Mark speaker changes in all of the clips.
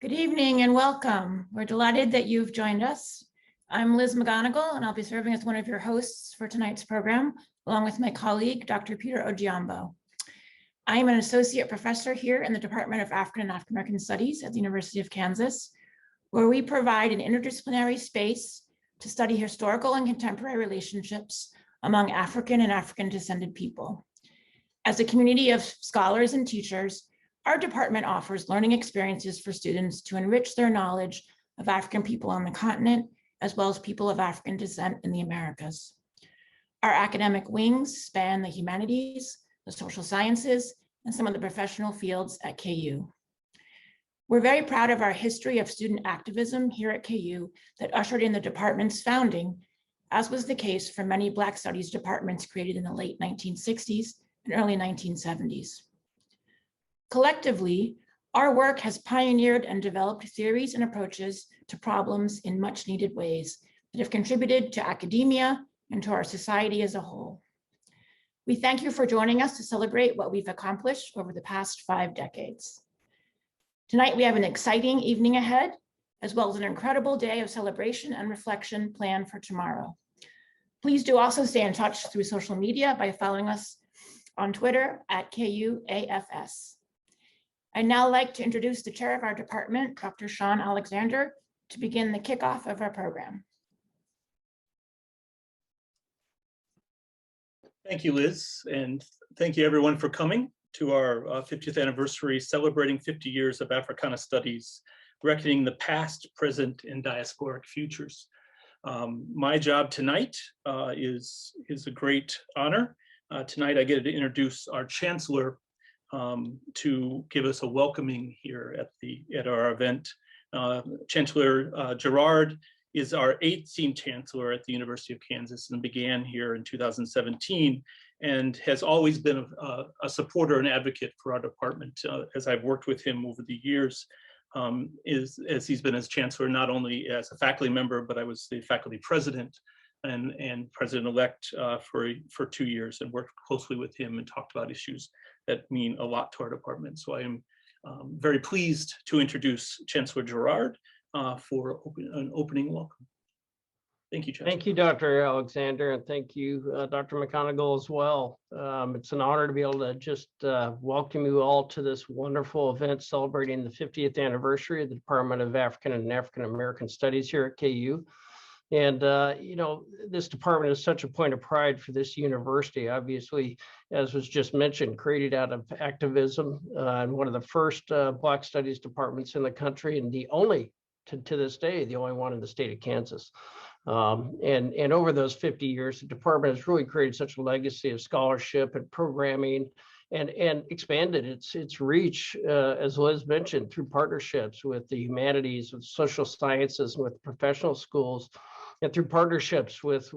Speaker 1: Good evening and welcome. We're delighted that you've joined us. I'm Liz MacGonagle, and I'll be serving as one of your hosts for tonight's program, along with my colleague, Dr. Peter Ojiambo. I am an associate professor here in the Department of African and African American Studies at the University of Kansas, where we provide an interdisciplinary space to study historical and contemporary relationships among African and African descended people. As a community of scholars and teachers, our department offers learning experiences for students to enrich their knowledge of African people on the continent, as well as people of African descent in the Americas. Our academic wings span the humanities, the social sciences, and some of the professional fields at KU. We're very proud of our history of student activism here at KU that ushered in the department's founding, as was the case for many Black Studies departments created in the late 1960s and early 1970s. Collectively, our work has pioneered and developed theories and approaches to problems in much needed ways that have contributed to academia and to our society as a whole. We thank you for joining us to celebrate what we've accomplished over the past 5 decades. Tonight, we have an exciting evening ahead, as well as an incredible day of celebration and reflection planned for tomorrow. Please do also stay in touch through social media by following us on Twitter at KUAFS. I'd now like to introduce the chair of our department, Dr. Shawn Alexander, to begin the kickoff of our program.
Speaker 2: Thank you, Liz, and thank you everyone for coming to our 50th anniversary celebrating 50 years of Africana Studies, reckoning the past, present, and diasporic futures. My job tonight is a great honor. Tonight I get to introduce our Chancellor to give us a welcoming here at our event. Chancellor Gerard is our 18th Chancellor at the University of Kansas and began here in 2017 and has always been a supporter and advocate for our department as I've worked with him over the years. As he's been as Chancellor, not only as a faculty member, but I was the faculty president and president-elect for 2 years and worked closely with him and talked about issues that mean a lot to our department. So I am very pleased to introduce Chancellor Gerard for an opening welcome. Thank you, Chancellor.
Speaker 3: Thank you, Dr. Alexander, and thank you, Dr. MacGonagle as well. It's an honor to be able to just welcome you all to this wonderful event celebrating the 50th anniversary of the Department of African and African American Studies here at KU. And, you know, this department is such a point of pride for this university, obviously, as was just mentioned, created out of activism and one of the first Black Studies departments in the country, and the only, to this day, the only one in the state of Kansas. And over those 50 years, the department has really created such a legacy of scholarship and programming and expanded its reach, as Liz mentioned, through partnerships with the humanities, with social sciences, with professional schools, and through partnerships with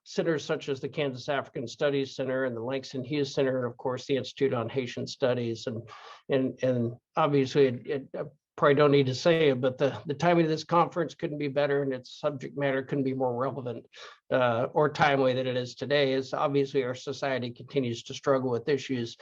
Speaker 3: centers such as the Kansas African Studies Center and the Langston Hughes Center, and of course the Institute on Haitian Studies. And obviously, I probably don't need to say it, but the timing of this conference couldn't be better, and its subject matter couldn't be more relevant or timely than it is today, as obviously our society continues to struggle with issues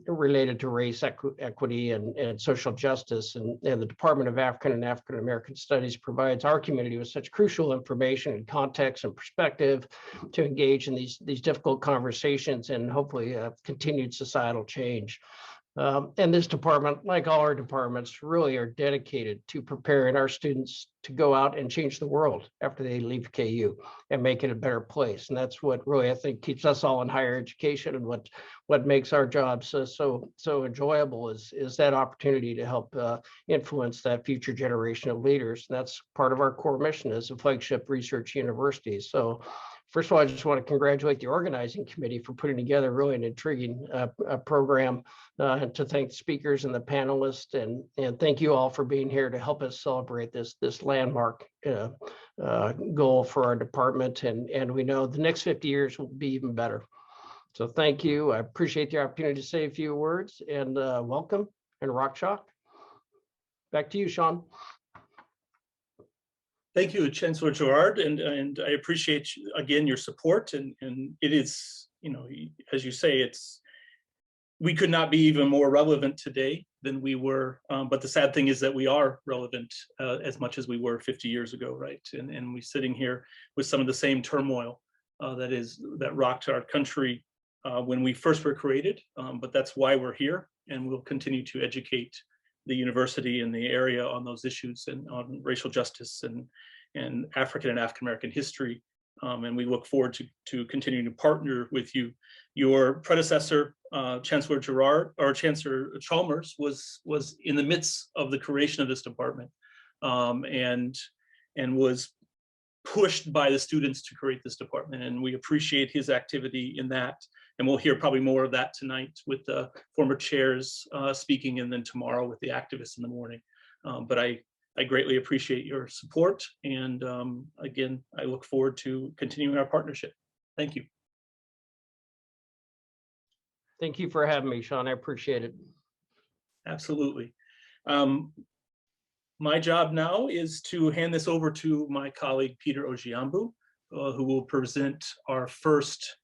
Speaker 3: related to race equity and social justice. And the Department of African and African American Studies provides our community with such crucial information and context and perspective to engage in these difficult conversations and hopefully continued societal change. And this department, like all our departments, really are dedicated to preparing our students to go out and change the world after they leave KU and make it a better place. And that's what really, I think, keeps us all in higher education, and what makes our jobs so enjoyable is that opportunity to help influence that future generation of leaders. And that's part of our core mission as a flagship research university. So first of all, I just want to congratulate the organizing committee for putting together really an intriguing program, and to thank the speakers and the panelists, and thank you all for being here to help us celebrate this landmark goal for our department. And we know the next 50 years will be even better. So thank you. I appreciate the opportunity to say a few words, and welcome and rock chalk. Back to you, Shawn.
Speaker 2: Thank you, Chancellor Gerard, and I appreciate, again, your support. And it is, you know, as you say, it's we could not be even more relevant today than we were. But the sad thing is that we are relevant as much as we were 50 years ago, right? And we're sitting here with some of the same turmoil that rocked our country when we first were created. But that's why we're here, and we'll continue to educate the university and the area on those issues and on racial justice and African and African American history. And we look forward to continuing to partner with you. Your predecessor, Chancellor Gerard, or Chancellor Chalmers, was in the midst of the creation of this department, and was pushed by the students to create this department. And we appreciate his activity in that. And we'll hear probably more of that tonight with the former chairs speaking, and then tomorrow with the activists in the morning. But I greatly appreciate your support. And again, I look forward to continuing our partnership. Thank you.
Speaker 3: Thank you for having me, Shawn. I appreciate it.
Speaker 2: Absolutely. My job now is to hand this over to my colleague, Peter Ojiambo, who will present our first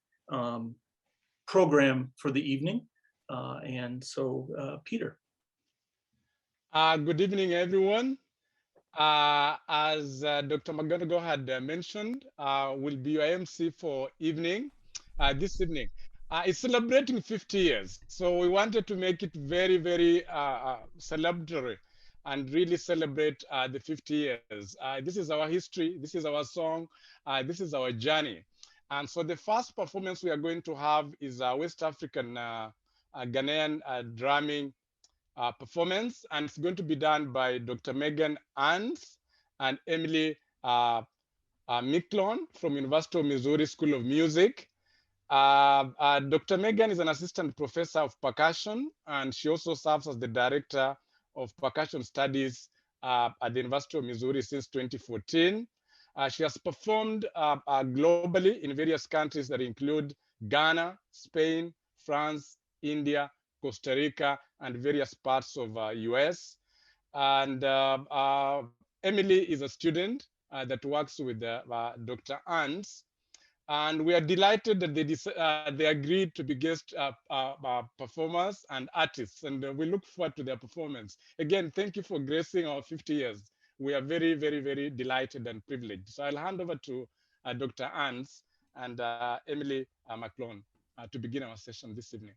Speaker 2: program for the evening. And so, Peter.
Speaker 4: Good evening, everyone. As Dr. MacGonagle had mentioned, will be your MC for this evening. It's celebrating 50 years. So we wanted to make it very, very celebratory and really celebrate the 50 years. This is our history. This is our song. This is our journey. And so the first performance we are going to have is a West African Ghanaian drumming performance, and it's going to be done by Dr. Megan Arns and Emily Miclon from University of Missouri School of Music. Dr. Megan is an assistant professor of percussion, and she also serves as the director of percussion studies at the University of Missouri since 2014. She has performed globally in various countries that include Ghana, Spain, France, India, Costa Rica, and various parts of US. And Emily is a student that works with Dr. Arns. And we are delighted that they agreed to be guest performers and artists, and we look forward to their performance. Again, thank you for gracing our 50 years. We are very, very, very delighted and privileged. So I'll hand over to Dr. Arns and Emily Miclon to begin our session this evening.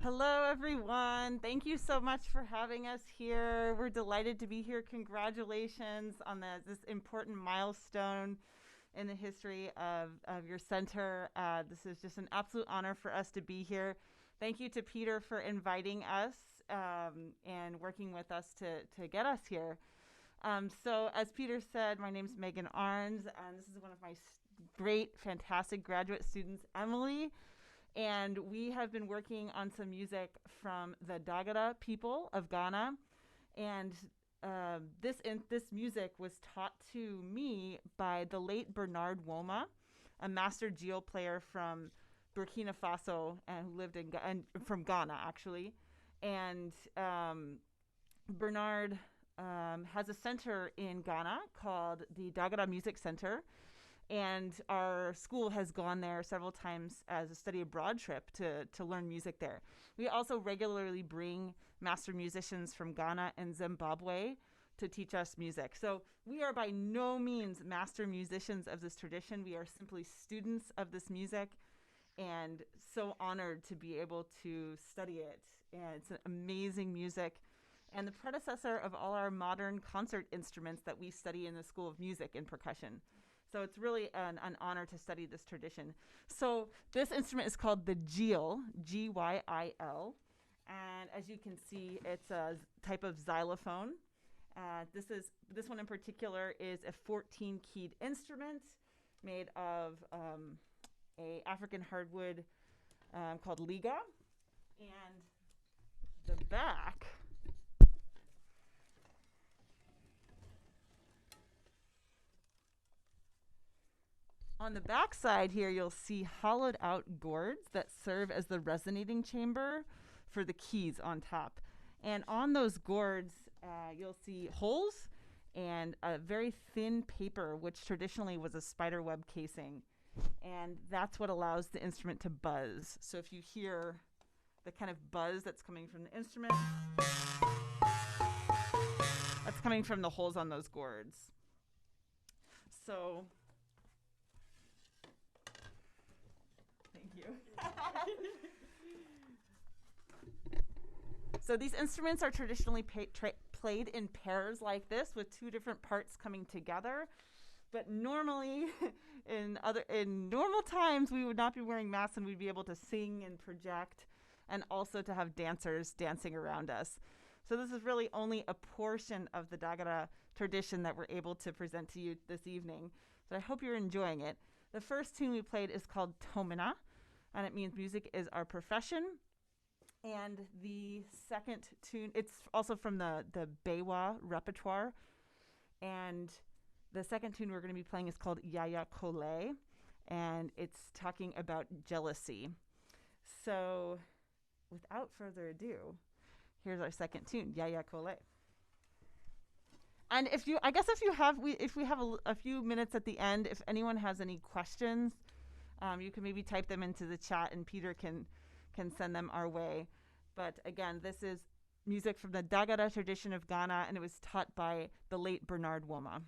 Speaker 5: Hello, everyone. Thank you so much for having us here. We're delighted to be here. Congratulations on this important milestone in the history of your center. This is just an absolute honor for us to be here. Thank you to Peter for inviting us and working with us to get us here. So as Peter said, my name is Megan Arns, and this is one of my great, fantastic graduate students, Emily. And we have been working on some music from the Dagara people of Ghana. And this music was taught to me by the late Bernard Woma, a master geo player from Burkina Faso and who lived from Ghana, actually. And Bernard has a center in Ghana called the Dagara Music Center. And our school has gone there several times as a study abroad trip to learn music there. We also regularly bring master musicians from Ghana and Zimbabwe to teach us music. So we are by no means master musicians of this tradition. We are simply students of this music and so honored to be able to study it. And it's an amazing music and the predecessor of all our modern concert instruments that we study in the School of Music and Percussion. So it's really an honor to study this tradition. So this instrument is called the Gyil, G-Y-I-L. And as you can see, it's a type of xylophone. This one in particular is a 14-keyed instrument made of a African hardwood called liga. And the back on the back side here, you'll see hollowed out gourds that serve as the resonating chamber for the keys on top. And on those gourds, you'll see holes and a very thin paper, which traditionally was a spider web casing. And that's what allows the instrument to buzz. So if you hear the kind of buzz that's coming from the instrument, that's coming from the holes on those gourds. So so these instruments are traditionally played in pairs like this with two different parts coming together. But normally, in normal times, we would not be wearing masks and we'd be able to sing and project and also to have dancers dancing around us. So this is really only a portion of the Dagara tradition that we're able to present to you this evening. So I hope you're enjoying it. The first tune we played is called Tomina, and it means music is our profession. And the second tune, it's also from the Bewa repertoire. And the second tune we're going to be playing is called Yaya Kole, and it's talking about jealousy. So without further ado, here's our second tune, Yaya Kole. And if we have a few minutes at the end, if anyone has any questions, you can maybe type them into the chat and Peter can send them our way. But again, this is music from the Dagara tradition of Ghana, and it was taught by the late Bernard Woma.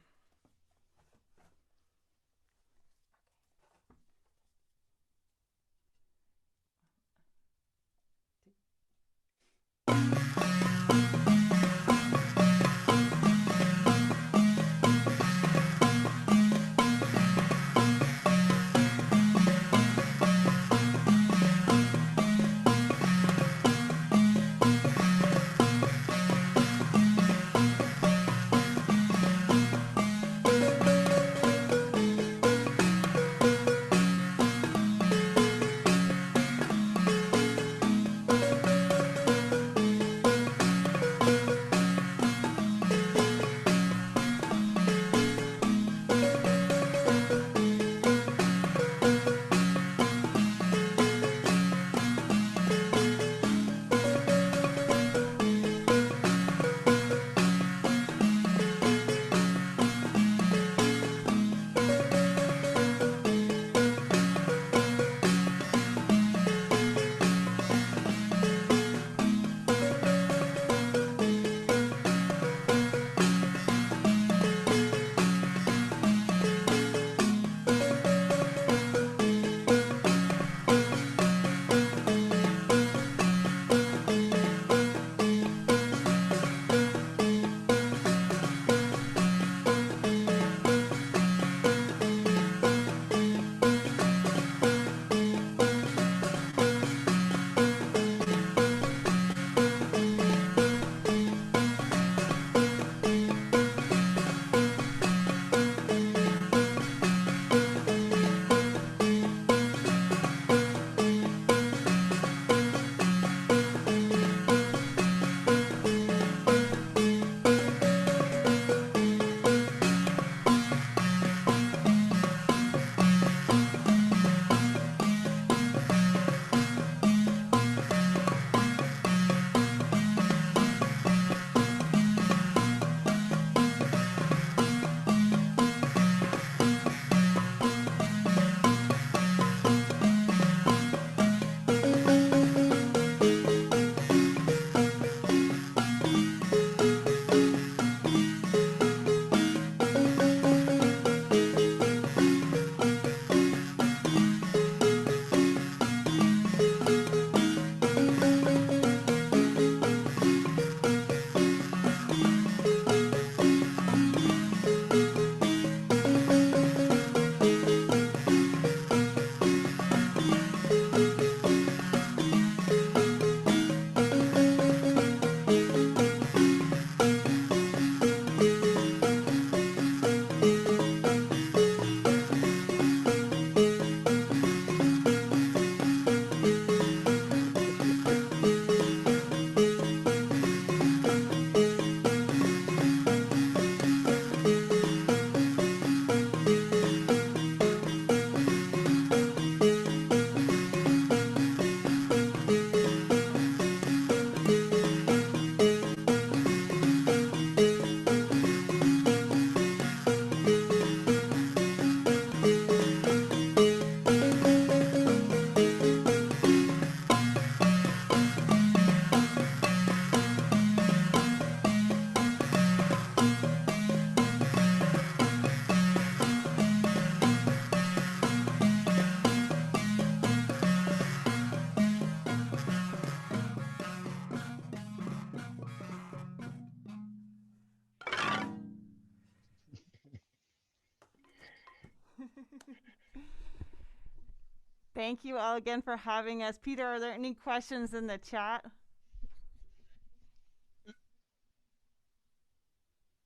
Speaker 5: Thank you all again for having us. Peter, are there any questions in the chat?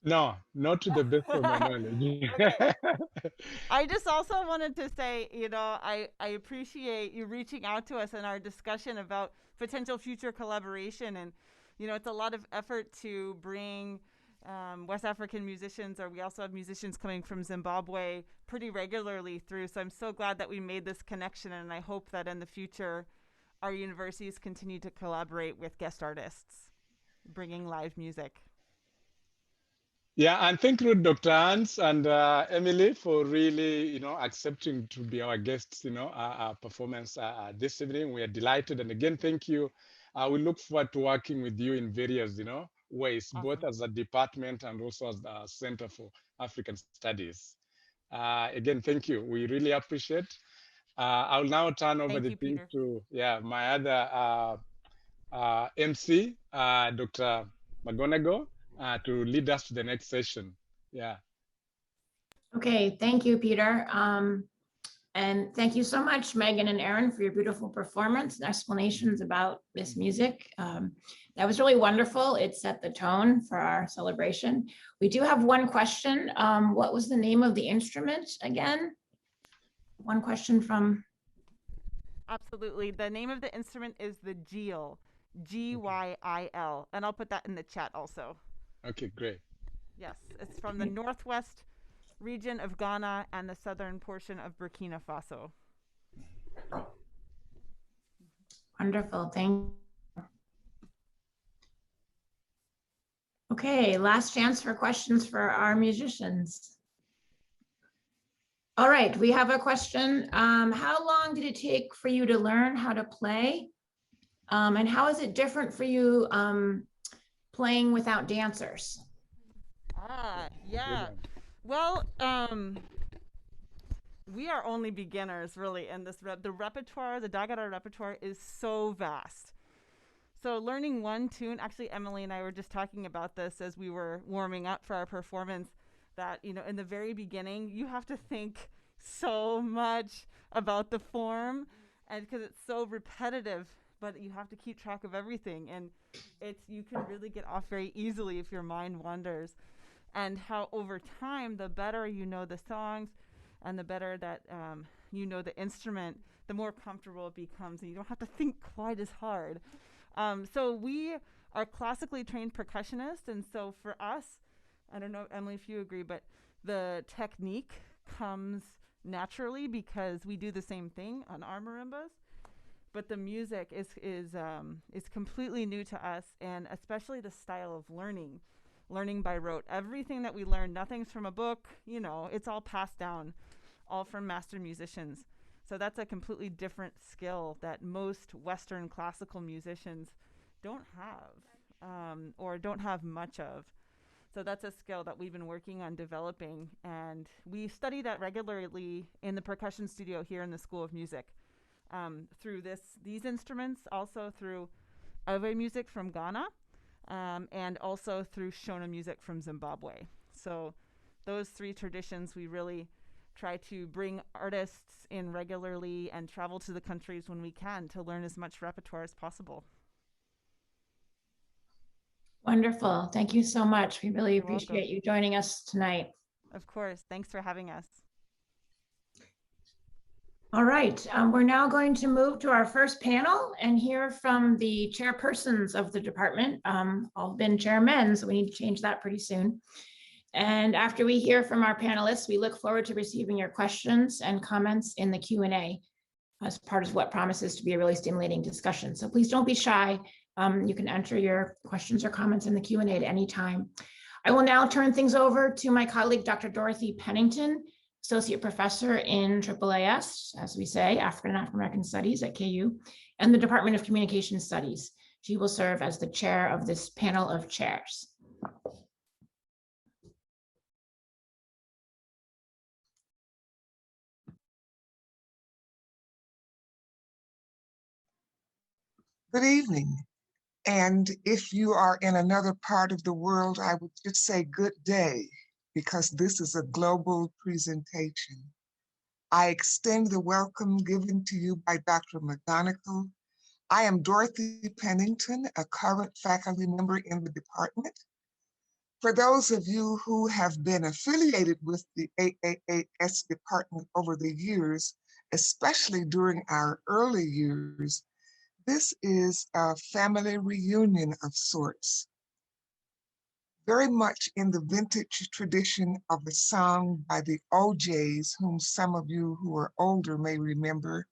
Speaker 4: No, not to the best of my knowledge.
Speaker 5: Okay. I just also wanted to say, I appreciate you reaching out to us in our discussion about potential future collaboration. And, it's a lot of effort to bring West African musicians, or we also have musicians coming from Zimbabwe pretty regularly through. So I'm so glad that we made this connection. And I hope that in the future, our universities continue to collaborate with guest artists, bringing live music.
Speaker 4: Yeah, and thank you, Dr. Arns and Emily, for really, accepting to be our guests, our performance this evening. We are delighted. And again, thank you. We look forward to working with you in various, ways,
Speaker 5: Awesome.
Speaker 4: both as a department and also as the Center for African Studies. Again, thank you. We really appreciate. I'll now turn over the thing to my other MC, Dr. MacGonagle, to lead us to the next session. Yeah.
Speaker 1: Okay, thank you, Peter. And thank you so much, Megan and Aaron, for your beautiful performance and explanations about this music. That was really wonderful. It set the tone for our celebration. We do have one question. What was the name of the instrument again? One question from...
Speaker 5: Absolutely. The name of the instrument is the Gyil, G-Y-I-L. And I'll put that in the chat also.
Speaker 4: Okay, great.
Speaker 5: Yes, it's from the northwest region of Ghana and the southern portion of Burkina Faso.
Speaker 1: Wonderful, thank you. Okay, last chance for questions for our musicians. All right, we have a question. How long did it take for you to learn how to play? And how is it different for you playing without dancers?
Speaker 5: Yeah. Well, we are only beginners really in this. The repertoire, the Dagara repertoire is so vast. So learning one tune, actually Emily and I were just talking about this as we were warming up for our performance, that, in the very beginning, you have to think so much about the form, and because it's so repetitive, but you have to keep track of everything. And you can really get off very easily if your mind wanders. And how over time, the better you know the songs and the better that you know the instrument, the more comfortable it becomes, and you don't have to think quite as hard. So we are classically trained percussionists, and so for us, I don't know, Emily, if you agree, but the technique comes naturally because we do the same thing on our marimbas, but the music is completely new to us, and especially the style of learning by rote. Everything that we learn, nothing's from a book, it's all passed down, all from master musicians. So that's a completely different skill that most Western classical musicians don't have, or don't have much of. So that's a skill that we've been working on developing, and we study that regularly in the percussion studio here in the School of Music, through these instruments, also through Owe music from Ghana, and also through Shona music from Zimbabwe. So those three traditions, we really try to bring artists in regularly and travel to the countries when we can to learn as much repertoire as possible.
Speaker 1: Wonderful. Thank you so much. We really
Speaker 5: You're
Speaker 1: appreciate
Speaker 5: welcome.
Speaker 1: you joining us tonight.
Speaker 5: Of course. Thanks for having us.
Speaker 1: All right, we're now going to move to our first panel and hear from the chairpersons of the department. All been chairmen, so we need to change that pretty soon. And after we hear from our panelists, we look forward to receiving your questions and comments in the Q&A as part of what promises to be a really stimulating discussion. So please don't be shy. You can enter your questions or comments in the Q&A at any time. I will now turn things over to my colleague, Dr. Dorothy Pennington, Associate Professor in AAAS, as we say, African and African Studies at KU, and the Department of Communication Studies. She will serve as the chair of this panel of chairs.
Speaker 6: Good evening. And if you are in another part of the world, I would just say good day, because this is a global presentation. I extend the welcome given to you by Dr. MacGonagle. I am Dorthy Pennington, a current faculty member in the department. For those of you who have been affiliated with the AAAS department over the years, especially during our early years, this is a family reunion of sorts. Very much in the vintage tradition of a song by the OJs, whom some of you who are older may remember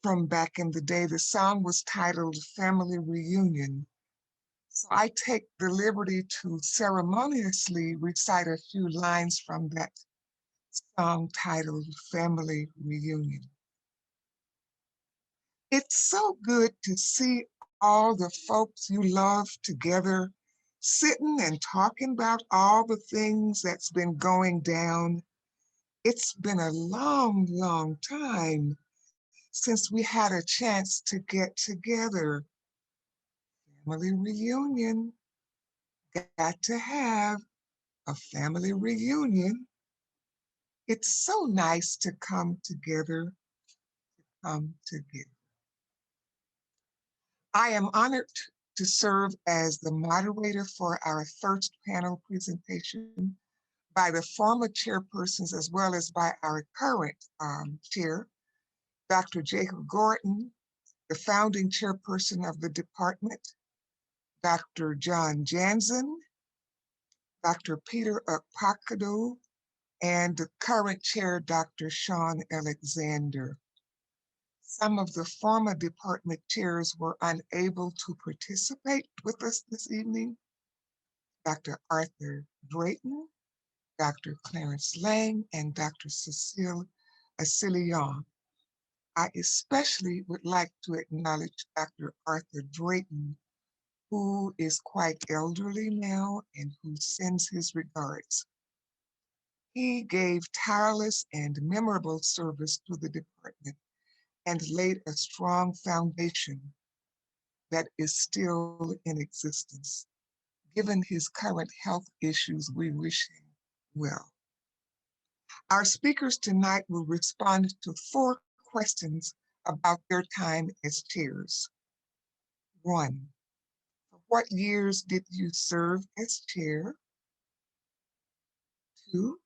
Speaker 6: from back in the day. The song was titled Family Reunion. So I take the liberty to ceremoniously recite a few lines from that song titled Family Reunion. It's so good to see all the folks you love together, sitting and talking about all the things that's been going down. It's been a long, long time since we had a chance to get together. Family reunion. Got to have a family reunion. It's so nice to come together, I am honored to serve as the moderator for our first panel presentation by the former chairpersons as well as by our current chair, Dr. Jacob Gordon, the founding chairperson of the department, Dr. John Janzen, Dr. Peter Ukpokodu, and the current chair, Dr. Shawn Alexander. Some of the former department chairs were unable to participate with us this evening. Dr. Arthur Drayton, Dr. Clarence Lang, and Dr. Cécile Accilien. I especially would like to acknowledge Dr. Arthur Drayton, who is quite elderly now and who sends his regards. He gave tireless and memorable service to the department and laid a strong foundation that is still in existence. Given his current health issues, we wish him well. Our speakers tonight will respond to 4 questions about their time as chairs. 1, what years did you serve as chair? 2,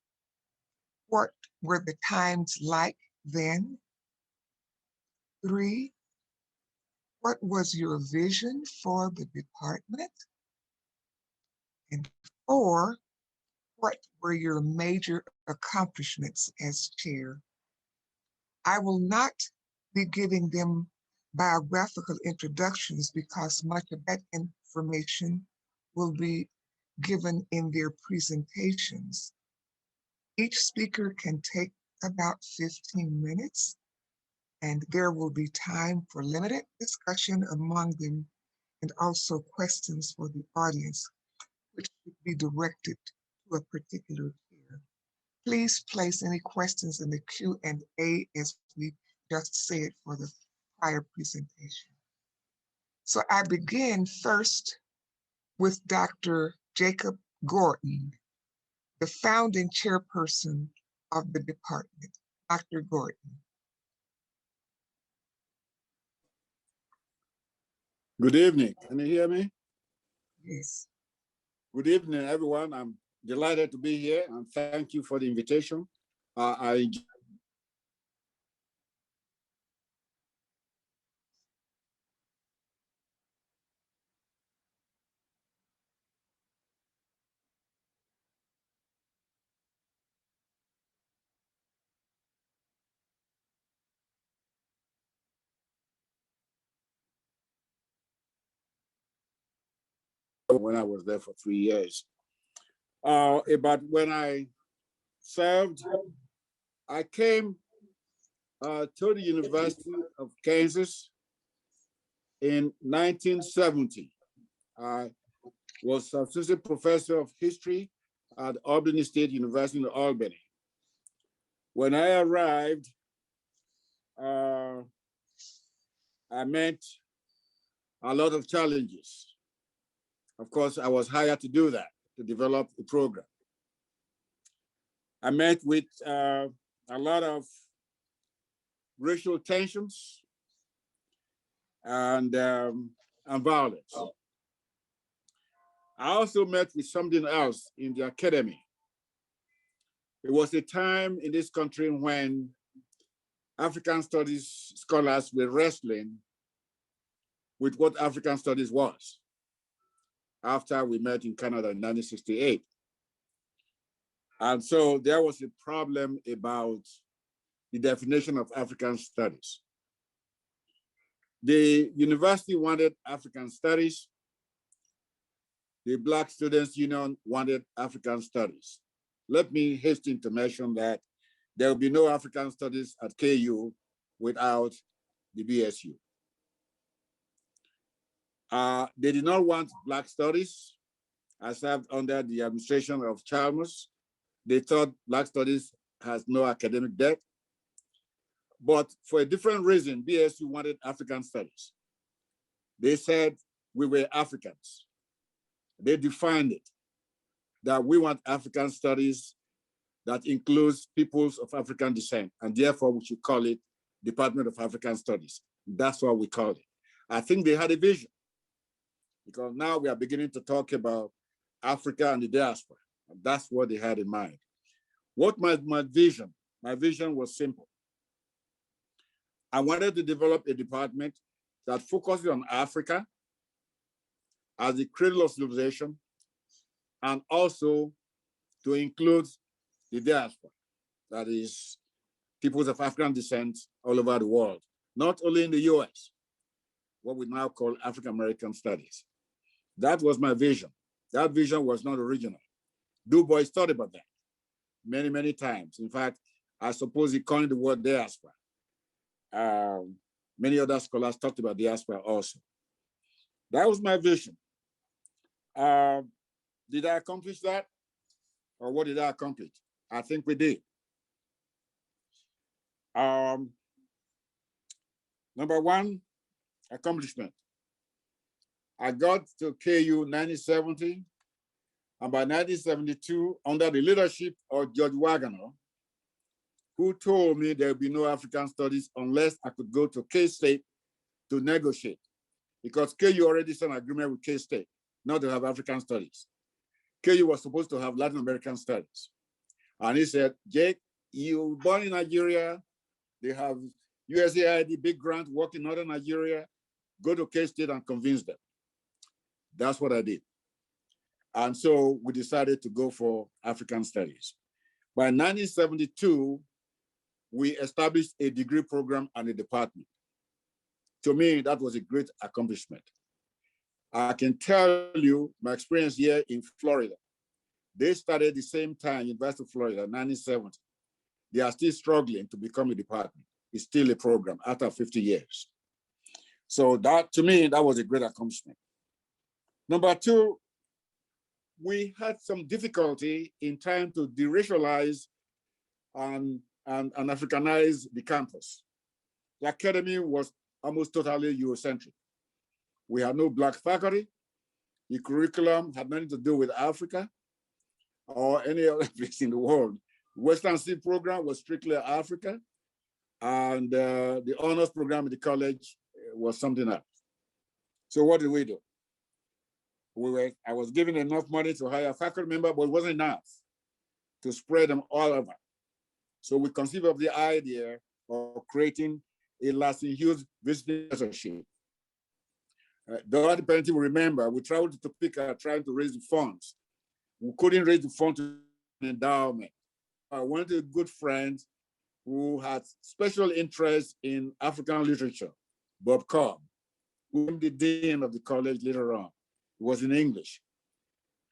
Speaker 6: what were the times like then? 3, what was your vision for the department? And 4, what were your major accomplishments as chair? I will not be giving them biographical introductions because much of that information will be given in their presentations. Each speaker can take about 15 minutes, and there will be time for limited discussion among them and also questions for the audience, which should be directed to a particular chair. Please place any questions in the Q&A as we just said for the prior presentation. So I begin first with Dr. Jacob Gordon, the founding chairperson of the department. Dr. Gordon.
Speaker 7: Good evening. Can you hear me?
Speaker 6: Yes.
Speaker 7: Good evening, everyone. I'm delighted to be here and thank you for the invitation. When I was there for 3 years. But when I served, I came to the University of Kansas in 1970. I was assistant professor of history at Albany State University in Albany. When I arrived, I met a lot of challenges. Of course, I was hired to do that, to develop a program. I met with a lot of racial tensions, and violence. I also met with something else in the academy. It was a time in this country when African studies scholars were wrestling with what African studies was after we met in Canada in 1968. And so there was a problem about the definition of African studies. The university wanted African studies. The Black Students Union wanted African studies. Let me hasten to mention that there will be no African studies at KU without the BSU. They did not want Black studies. I served under the administration of Chalmers. They thought Black studies has no academic debt. But for a different reason, BSU wanted African studies. They said we were Africans. They defined it, that we want African studies that includes peoples of African descent, and therefore we should call it Department of African Studies. That's what we called it. I think they had a vision, because now we are beginning to talk about Africa and the diaspora. And that's what they had in mind. What my vision? My vision was simple. I wanted to develop a department that focuses on Africa as the cradle of civilization, and also to include the diaspora, that is peoples of African descent all over the world, not only in the US, what we now call African American studies. That was my vision. That vision was not original. Du Bois thought about that many, many times. In fact, I suppose he coined the word diaspora. Many other scholars talked about diaspora also. That was my vision. Did I accomplish that? Or what did I accomplish? I think we did. Number one accomplishment. I got to KU 1970, and by 1972, under the leadership of George Wagner, who told me there would be no African studies unless I could go to K-State to negotiate, because KU already signed an agreement with K-State not to have African studies. KU was supposed to have Latin American studies. And he said, Jake, you were born in Nigeria, they have USAID big grant working in Northern Nigeria, go to K-State and convince them. That's what I did. And so we decided to go for African studies. By 1972, we established a degree program and a department. To me, that was a great accomplishment. I can tell you my experience here in Florida. They started the same time, University of Florida, 1970. They are still struggling to become a department. It's still a program after 50 years. So that, to me, that was a great accomplishment. Number two, we had some difficulty in trying to deracialize and Africanize the campus. The academy was almost totally Eurocentric. We had no Black faculty. The curriculum had nothing to do with Africa or any other place in the world. The Western Sea program was strictly Africa, and the honors program in the college was something else. So what did we do? I was given enough money to hire a faculty member, but it wasn't enough to spread them all over. So we conceived of the idea of creating a lasting huge visiting professorship. Dorthy Pennington will remember, we traveled to Topeka trying to raise the funds. We couldn't raise the funds to an endowment. I went to a good friend who had special interest in African literature, Bob Cobb, who was the dean of the college later on. It was in English.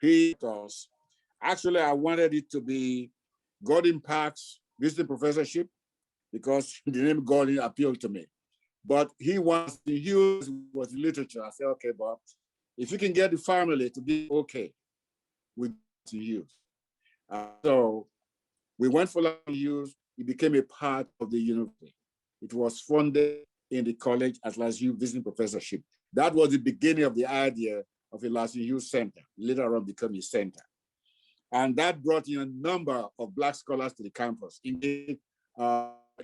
Speaker 7: He told us, actually, I wanted it to be Gordon Parks visiting professorship because the name Gordon appealed to me. But he wants to use was literature. I said, okay, Bob, if you can get the family to be okay with to use. So we went for use. It became a part of the university. It was funded in the college as LASU visiting professorship. That was the beginning of the idea of a LASU Youth Center, later on become a center. And that brought in a number of Black scholars to the campus. Indeed,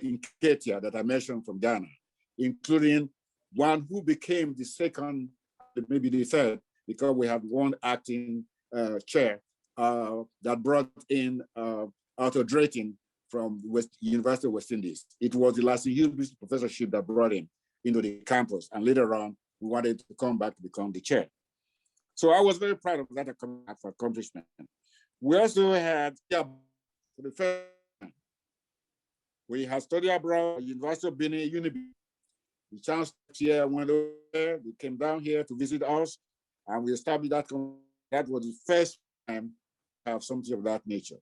Speaker 7: in Ketia that I mentioned from Ghana, including one who became the second, maybe the third, because we have one acting chair that brought in Arthur Drayton from University of West Indies. It was the Lassie Hughes professorship that brought him into the campus, and later on, we wanted to come back to become the chair. So I was very proud of that accomplishment. We also had, for the first time, we had studied abroad at University of Benin, Unibi. The Chancellor went over there, they came down here to visit us, and we established that. That was the first time to have something of that nature.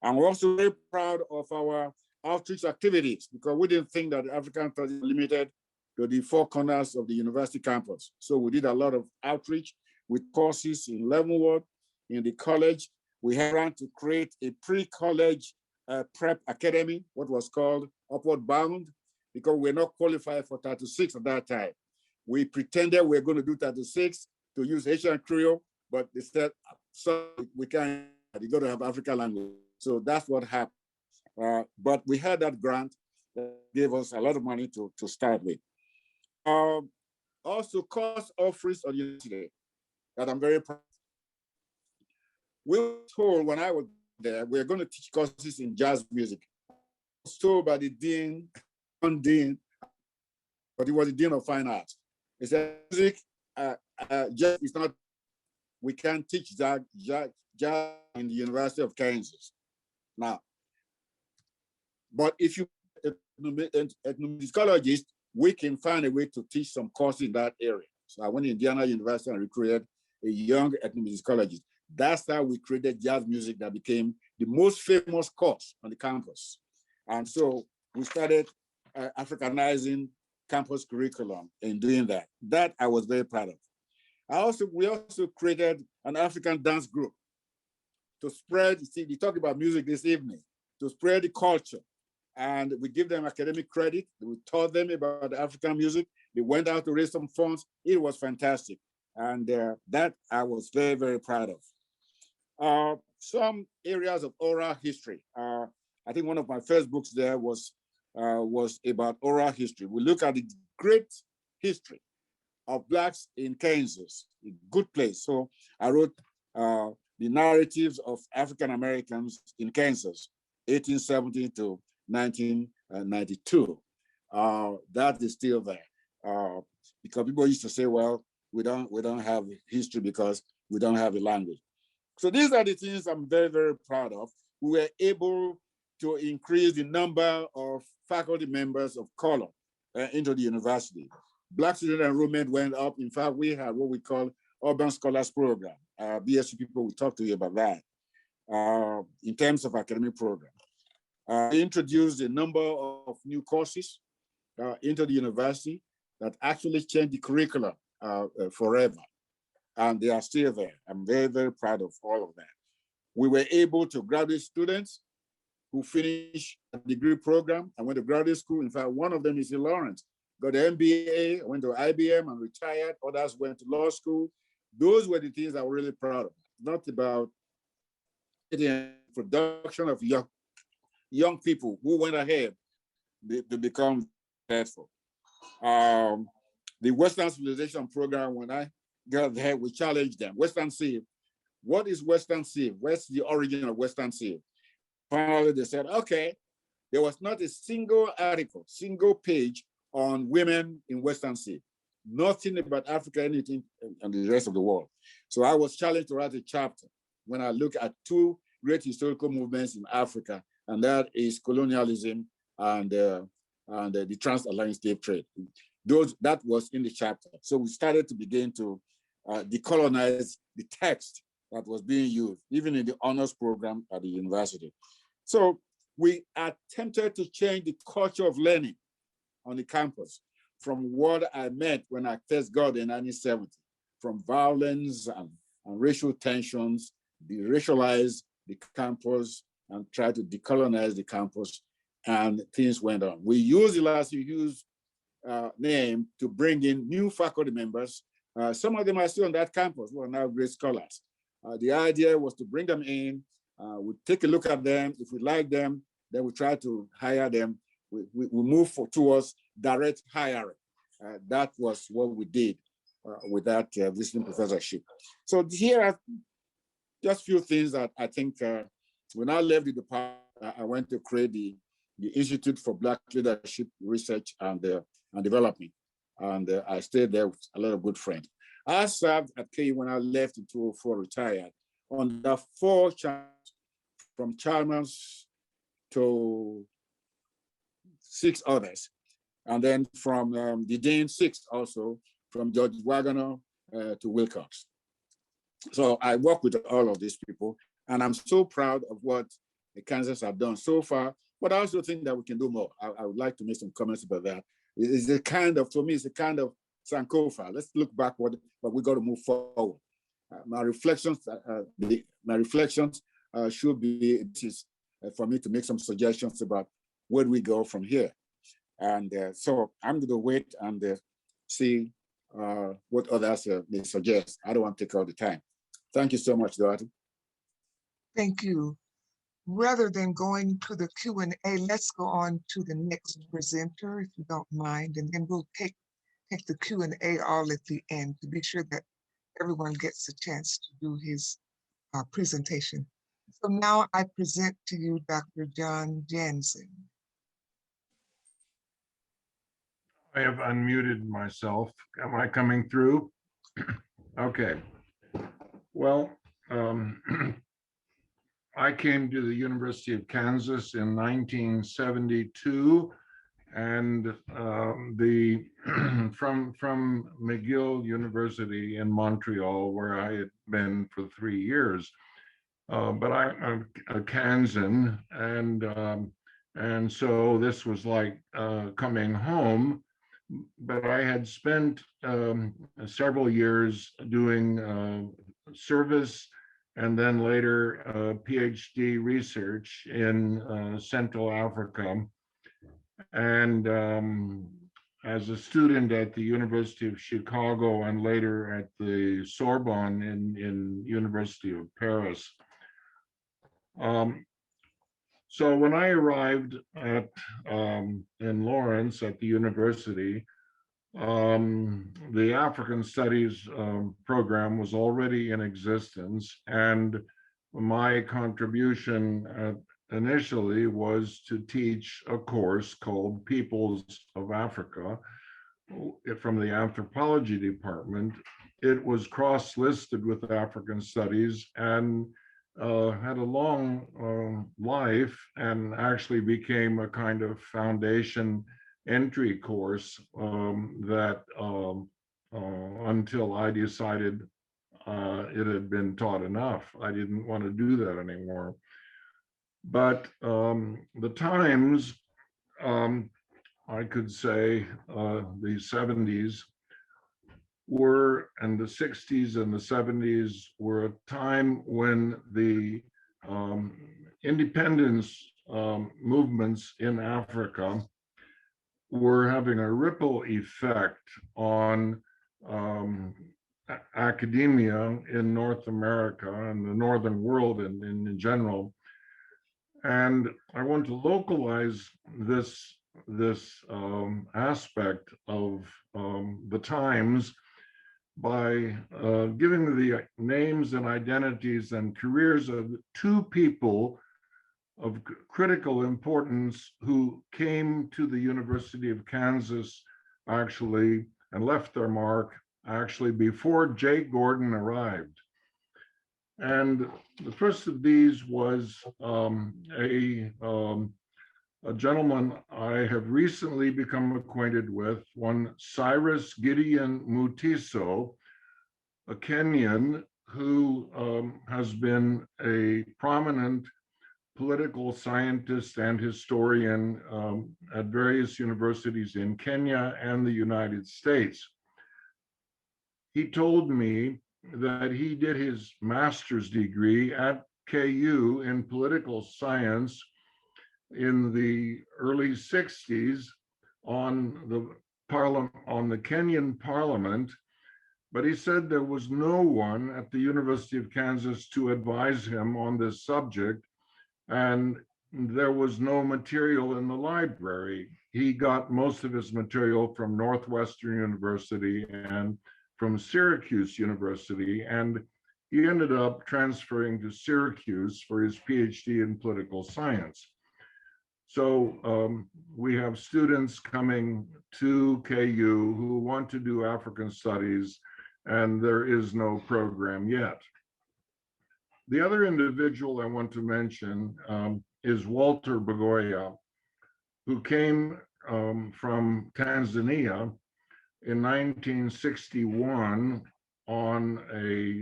Speaker 7: And we're also very proud of our outreach activities, because we didn't think that the African studies were limited to the four corners of the university campus. So we did a lot of outreach with courses in Leavenworth, in the college. We had to create a pre-college prep academy, what was called Upward Bound, because we're not qualified for 36 at that time. We pretended we were going to do 36 to use Haitian Creole, but they said, so we can't, you got to have African language. So that's what happened. But we had that grant that gave us a lot of money to start with. Also, course offerings on university that I'm very proud of. We were told when I was there, we were going to teach courses in jazz music. I was told by the dean, but he was the dean of fine arts. He said, music, jazz is not, we can't teach jazz in the University of Kansas. Now, but if you ethnomusicologist, we can find a way to teach some courses in that area. So I went to Indiana University and recruited a young ethnomusicologist. That's how we created jazz music that became the most famous course on the campus. And so we started Africanizing campus curriculum in doing that. That I was very proud of. We also created an African dance group to spread, see, we talked about music this evening, to spread the culture. And we give them academic credit. We taught them about African music. They went out to raise some funds. It was fantastic. And that I was very, very proud of. Some areas of oral history. I think one of my first books there was about oral history. We look at the great history of Blacks in Kansas, a good place. So I wrote the narratives of African Americans in Kansas, 1870 to 1992. That is still there because people used to say, well, we don't have history because we don't have a language. So these are the things I'm very, very proud of. We were able to increase the number of faculty members of color into the university. Black student enrollment went up. In fact, we have what we call Urban Scholars Program. BSc people will talk to you about that in terms of academic program. We introduced a number of new courses into the university that actually changed the curriculum forever. And they are still there. I'm very, very proud of all of that. We were able to graduate students who finished a degree program and went to graduate school. In fact, one of them is in Lawrence, got an MBA, went to IBM and retired. Others went to law school. Those were the things I was really proud of. Not about the production of young people who went ahead to become successful. The Western Civilization Program, when I got there, we challenged them. Western Civ, what is Western Civ? What's the origin of Western Civ? Finally, they said, okay, there was not a single article, single page on women in Western Civ. Nothing about Africa, anything, and the rest of the world. So I was challenged to write a chapter when I look at two great historical movements in Africa, and that is colonialism and the transatlantic slave trade. That was in the chapter. So we started to begin to decolonize the text that was being used, even in the honors program at the university. So we attempted to change the culture of learning on the campus from what I met when I first got in 1970, from violence and racial tensions, de-racialize the campus and try to decolonize the campus, and things went on. We used the Lassie Hughes name to bring in new faculty members. Some of them are still on that campus who are now great scholars. The idea was to bring them in, we take a look at them. If we like them, then we try to hire them we moved towards direct hiring. That was what we did with that visiting professorship. So here are just a few things that I think when I left the department, I went to create the Institute for Black Leadership Research and Development. And I stayed there with a lot of good friends. I served at KU when I left in 2004, retired, under 4 chapters, from Chalmers to 6 others. And then from the Dean 6 also, from George Wagner to Wilcox. So I work with all of these people, and I'm so proud of what the Kansas have done so far, but I also think that we can do more. I would like to make some comments about that. It's a kind of, for me, it's a kind of Sankofa. Let's look backward, but we got to move forward. My reflections should be for me to make some suggestions about where do we go from here. And so I'm going to wait and see what others may suggest. I don't want to take all the time. Thank you so much, Dorothy.
Speaker 6: Thank you. Rather than going to the Q&A, let's go on to the next presenter, if you don't mind, and then we'll take the Q&A all at the end to be sure that everyone gets a chance to do his presentation. So now I present to you Dr. John Janzen.
Speaker 8: I have unmuted myself. Am I coming through? Okay. Well, I came to the University of Kansas in 1972, and from McGill University in Montreal, where I had been for 3 years. But I'm a Kansan, and so this was like coming home. But I had spent several years doing service and then later PhD research in Central Africa. And as a student at the University of Chicago and later at the Sorbonne in University of Paris. So when I arrived at in Lawrence at the university, the African Studies program was already in existence, and my contribution initially was to teach a course called Peoples of Africa from the anthropology department. It was cross-listed with African Studies and had a long life, and actually became a kind of foundation entry course that until I decided it had been taught enough. I didn't want to do that anymore. But the times, I could say the 70s were, and the 60s and the 70s were a time when the independence movements in Africa were having a ripple effect on academia in North America and the Northern world in general. And I want to localize this aspect of the times by giving the names and identities and careers of 2 people of critical importance who came to the University of Kansas actually and left their mark actually before Jay Gordon arrived. And the first of these was a gentleman I have recently become acquainted with, one Cyrus Gideon Mutiso, a Kenyan who has been a prominent political scientist and historian at various universities in Kenya and the United States. He told me that he did his master's degree at KU in political science in the early 60s on the Kenyan parliament, but he said there was no one at the University of Kansas to advise him on this subject. And there was no material in the library. He got most of his material from Northwestern University and from Syracuse University, and he ended up transferring to Syracuse for his PhD in political science. So we have students coming to KU who want to do African studies, and there is no program yet. The other individual I want to mention is Walter Bagoya, who came from Tanzania in 1961 on a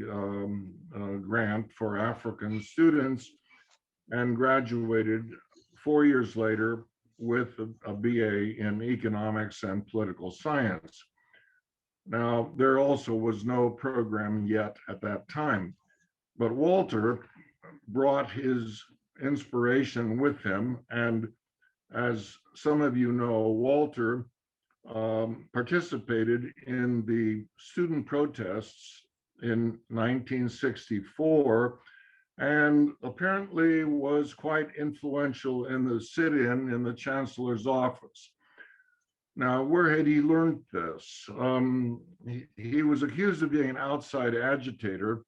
Speaker 8: grant for African students and graduated 4 years later with a BA in economics and political science. Now, there also was no program yet at that time, but Walter brought his inspiration with him. And as some of you know, Walter participated in the student protests in 1964 and apparently was quite influential in the sit-in in the Chancellor's office. Now, where had he learned this? He was accused of being an outside agitator.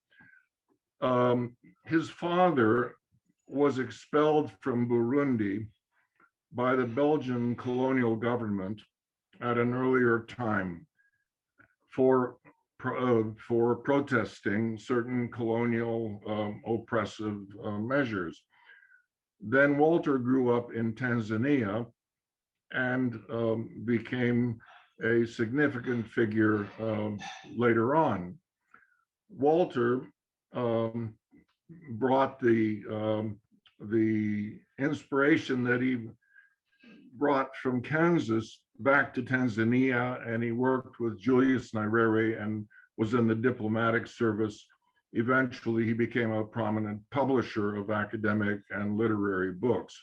Speaker 8: His father was expelled from Burundi by the Belgian colonial government at an earlier time for protesting certain colonial oppressive measures. Then Walter grew up in Tanzania and became a significant figure later on. Walter brought the inspiration that he brought from Kansas back to Tanzania, and he worked with Julius Nyerere and was in the diplomatic service. Eventually, he became a prominent publisher of academic and literary books.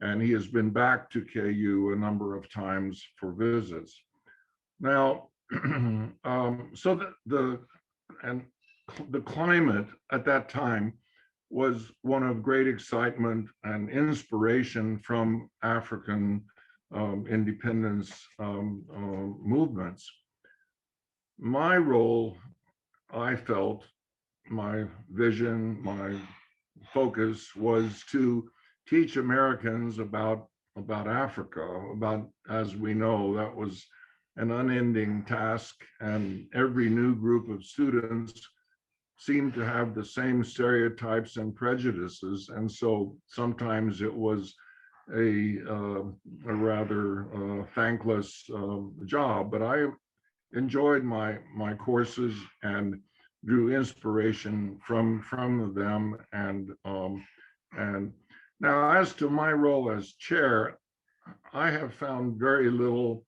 Speaker 8: And he has been back to KU a number of times for visits. Now, so the climate at that time was one of great excitement and inspiration from African independence movements. My role, I felt, my vision, my focus was to teach Americans about Africa, as we know, that was an unending task, and every new group of students seemed to have the same stereotypes and prejudices, and so sometimes it was a rather thankless job, but I enjoyed my courses and drew inspiration from them. And now, as to my role as chair, I have found very little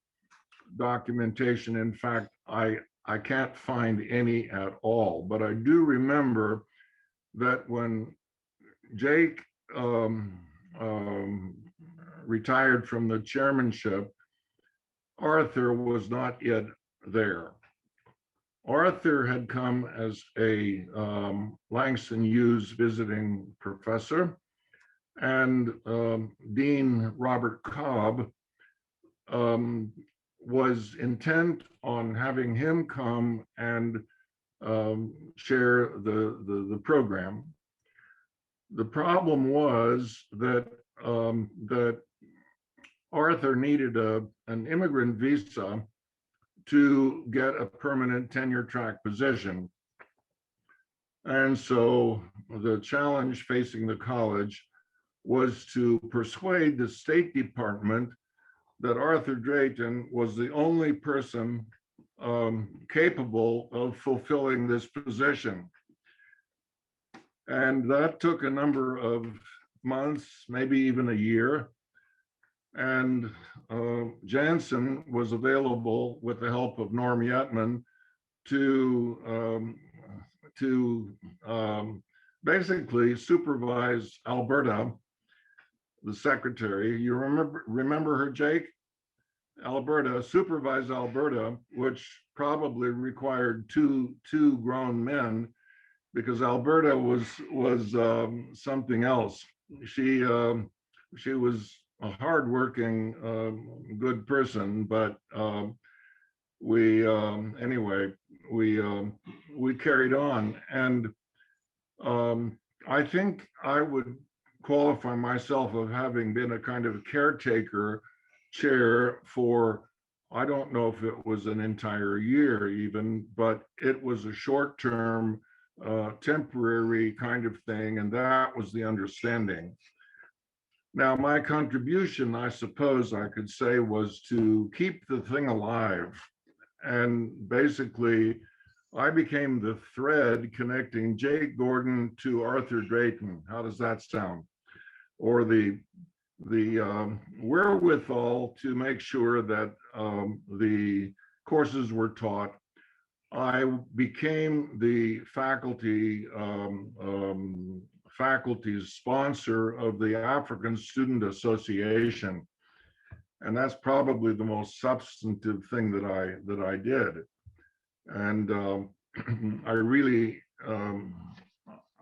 Speaker 8: documentation. In fact, I can't find any at all, but I do remember that when Jake retired from the chairmanship, Arthur was not yet there. Arthur had come as a Langston Hughes visiting professor, and Dean Robert Cobb was intent on having him come and chair the program. The problem was that that Arthur needed an immigrant visa to get a permanent tenure track position. And so the challenge facing the college was to persuade the State Department that Arthur Drayton was the only person capable of fulfilling this position. And that took a number of months, maybe even a year. And Janzen was available with the help of Norm Yetman to basically supervise Alberta, the secretary. You remember her, Jake? Alberta, supervised Alberta, which probably required two grown men, because Alberta was something else. She she was a hardworking, good person, but anyway, we carried on. And I think I would qualify myself of having been a kind of caretaker chair for, I don't know if it was an entire year even, but it was a short-term, temporary kind of thing, and that was the understanding. Now, my contribution, I suppose I could say, was to keep the thing alive. And basically, I became the thread connecting Jake Gordon to Arthur Drayton. How does that sound? Or the wherewithal to make sure that the courses were taught. I became the faculty's sponsor of the African Student Association, and that's probably the most substantive thing that I did. And I really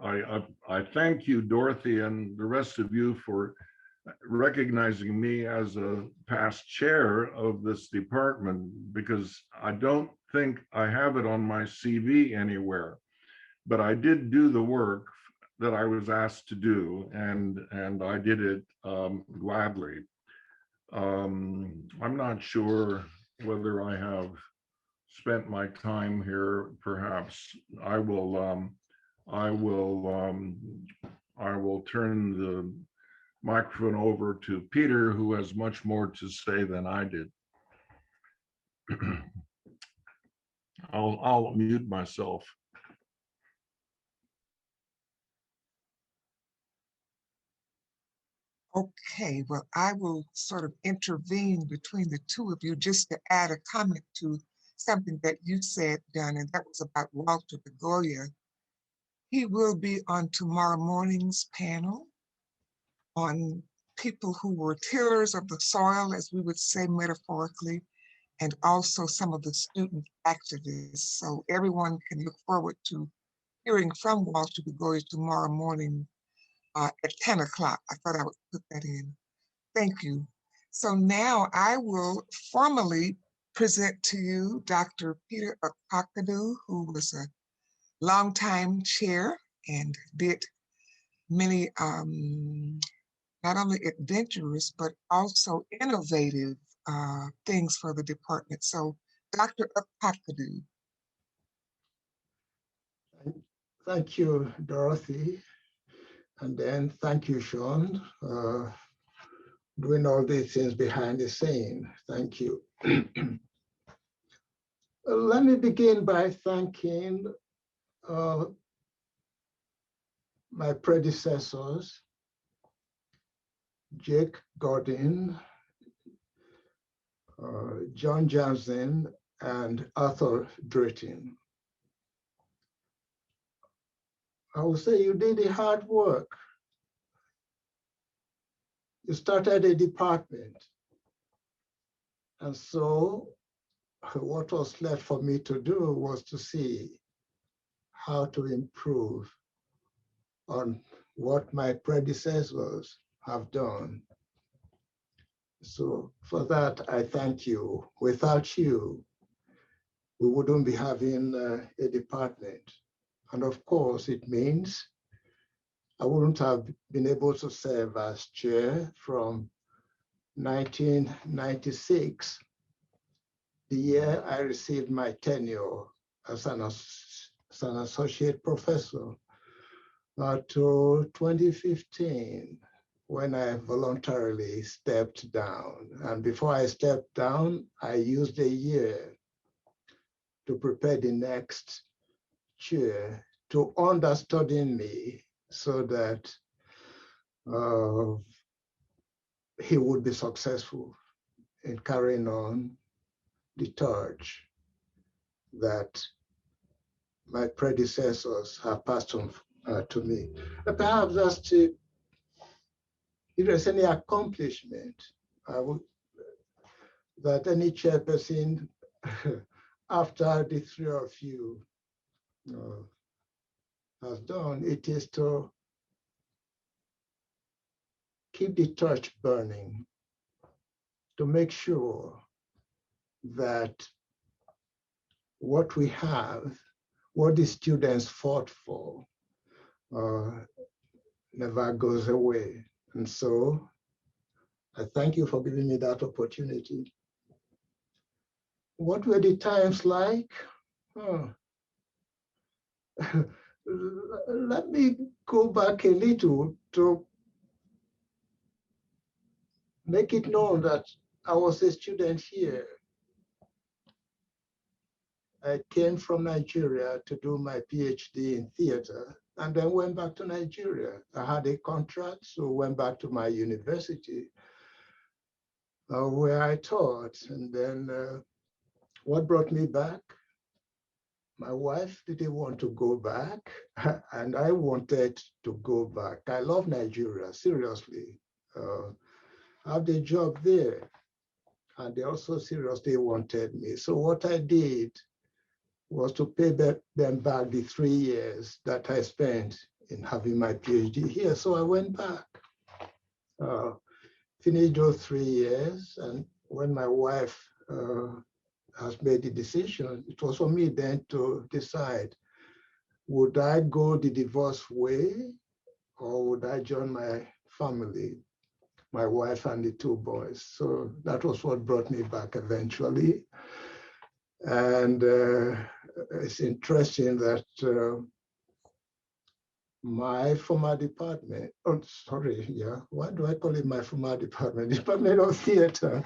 Speaker 8: I thank you, Dorothy, and the rest of you for recognizing me as a past chair of this department, because I don't think I have it on my CV anywhere, but I did do the work that I was asked to do, and I did it gladly. I'm not sure whether I have spent my time here. Perhaps I will turn the microphone over to Peter, who has much more to say than I did. I'll mute myself.
Speaker 6: Okay, well, I will sort of intervene between the two of you just to add a comment to something that you said, Don, and that was about Walter Begoya. He will be on tomorrow morning's panel on people who were tillers of the soil, as we would say metaphorically, and also some of the student activists. So everyone can look forward to hearing from Walter Begoya tomorrow morning at 10 o'clock. I thought I would put that in. Thank you. So now I will formally present to you Dr. Peter Ukpokodu, who was a longtime chair and did many not only adventurous, but also innovative things for the department. So Dr. Ukpokodu.
Speaker 9: Thank you, Dorothy. And then thank you, Shawn, doing all these things behind the scene. Thank you. Let me begin by thanking my predecessors, Jake Gordon, John Janzen, and Arthur Drayton. I will say you did the hard work. You started a department. And so what was left for me to do was to see how to improve on what my predecessors have done. So for that, I thank you. Without you, we wouldn't be having a department. And of course, it means I wouldn't have been able to serve as chair from 1996, the year I received my tenure as an associate professor, to 2015, when I voluntarily stepped down. And before I stepped down, I used a year to prepare the next chair to understudy me so that he would be successful in carrying on the torch that my predecessors have passed on to me. But perhaps as to, if there's any accomplishment that any chairperson after the three of you has done, it is to keep the torch burning to make sure that what we have, what the students fought for, never goes away. And so I thank you for giving me that opportunity. What were the times like? Let me go back a little to make it known that I was a student here. I came from Nigeria to do my PhD in theater and then went back to Nigeria. I had a contract, so went back to my university where I taught. And then what brought me back? My wife didn't want to go back, and I wanted to go back. I love Nigeria, seriously. I have the job there, and they also seriously wanted me. So what I did was to pay them back the 3 years that I spent in having my PhD here. So I went back, finished those 3 years, and when my wife has made the decision, it was for me then to decide, would I go the divorce way or would I join my family, my wife and the 2 boys? So that was what brought me back eventually. And it's interesting that my former department, oh, sorry, yeah, why do I call it my former department? Department of Theater.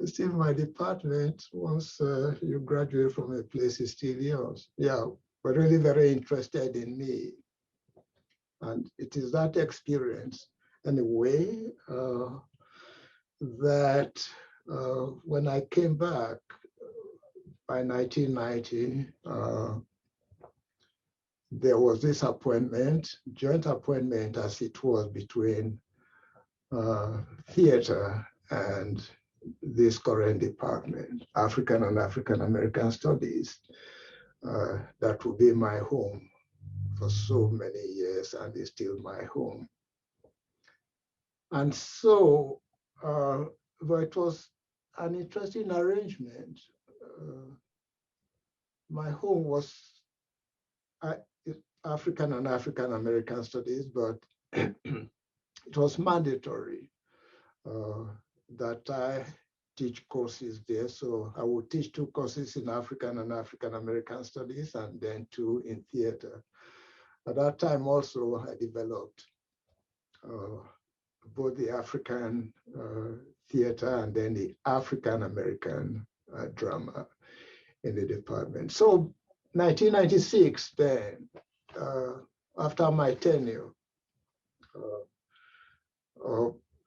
Speaker 9: Still my department, once you graduate from a place, is still yours. Yeah, but really very interested in me. And it is that experience, anyway, that when I came back by 1990, there was this appointment, joint appointment as it was between theater and this current department, African and African American Studies. That will be my home for so many years and is still my home. And so, but it was an interesting arrangement. My home was African and African American Studies, but it was mandatory that I teach courses there. So I would teach 2 courses in African and African American Studies and then 2 in theater. At that time also I developed both the African theater and then the African American drama in the department. So 1996 then, after my tenure,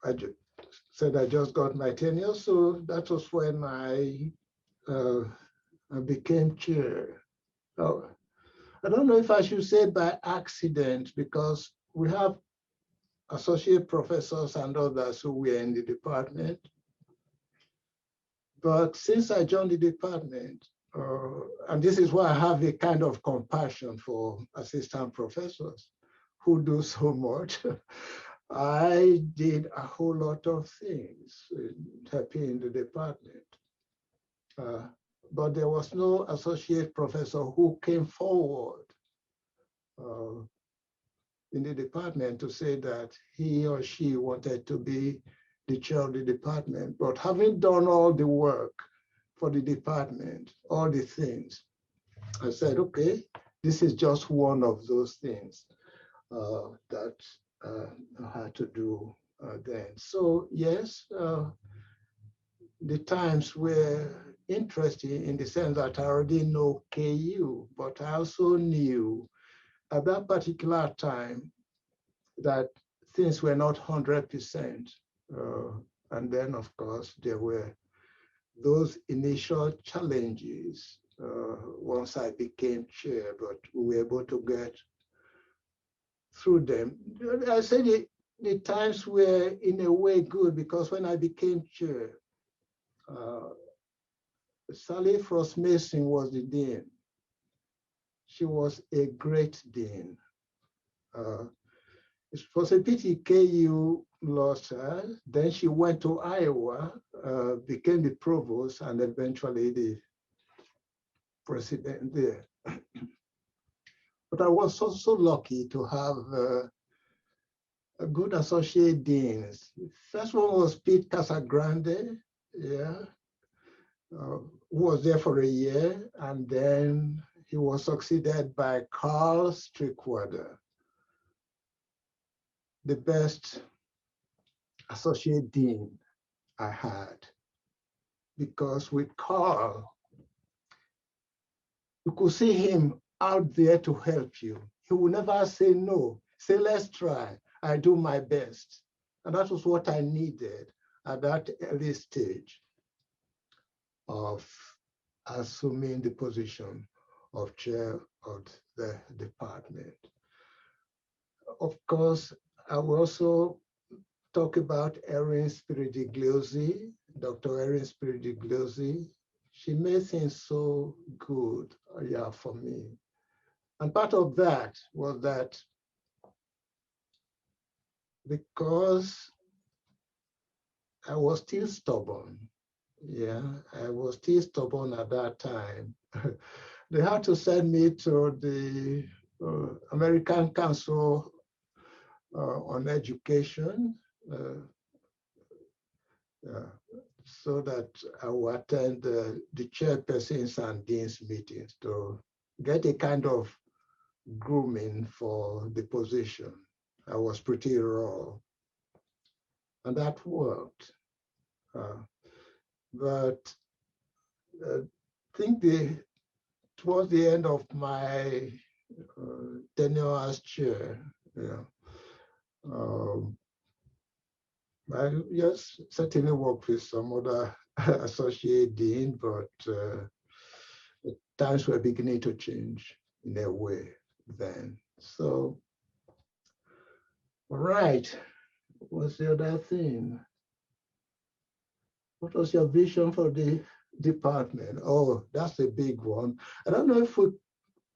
Speaker 9: I said I just got my tenure, so that was when I became chair. I don't know if I should say by accident, because we have associate professors and others who were in the department. But since I joined the department, and this is why I have a kind of compassion for assistant professors who do so much, I did a whole lot of things helping the department. But there was no associate professor who came forward in the department to say that he or she wanted to be the chair of the department. But having done all the work for the department, all the things, I said, okay, this is just one of those things that I had to do then. So yes, the times were interesting in the sense that I already know KU, but I also knew at that particular time that things were not 100%. And then, of course, there were those initial challenges once I became chair, but we were able to get through them. I say the times were in a way good, because when I became chair, Sally Frost Mason was the dean. She was a great dean. It was a pity KU lost her. Then she went to Iowa, became the provost, and eventually the president there. But I was also lucky to have a good associate deans. First one was Pete Casagrande, yeah, who was there for a year, and then he was succeeded by Carl Strickwater, the best associate dean I had, because with Carl, you could see him out there to help you. He would never say no. Say, let's try. I do my best. And that was what I needed at that early stage of assuming the position of chair of the department. Of course, I will also talk about Erin Spiridigliosi, Dr. Erin Spiridigliosi. She made things so good, yeah, for me. And part of that was that because I was still stubborn, yeah, I was still stubborn at that time. They had to send me to the American Council on Education, so that I would attend the chairpersons and deans meetings to get a kind of grooming for the position. I was pretty raw, and that worked. But I think towards the end of my tenure as chair, I yes, certainly worked with some other associate dean, but times were beginning to change in a way then. So, all right, what's the other thing? What was your vision for the department? Oh, that's a big one. I don't know if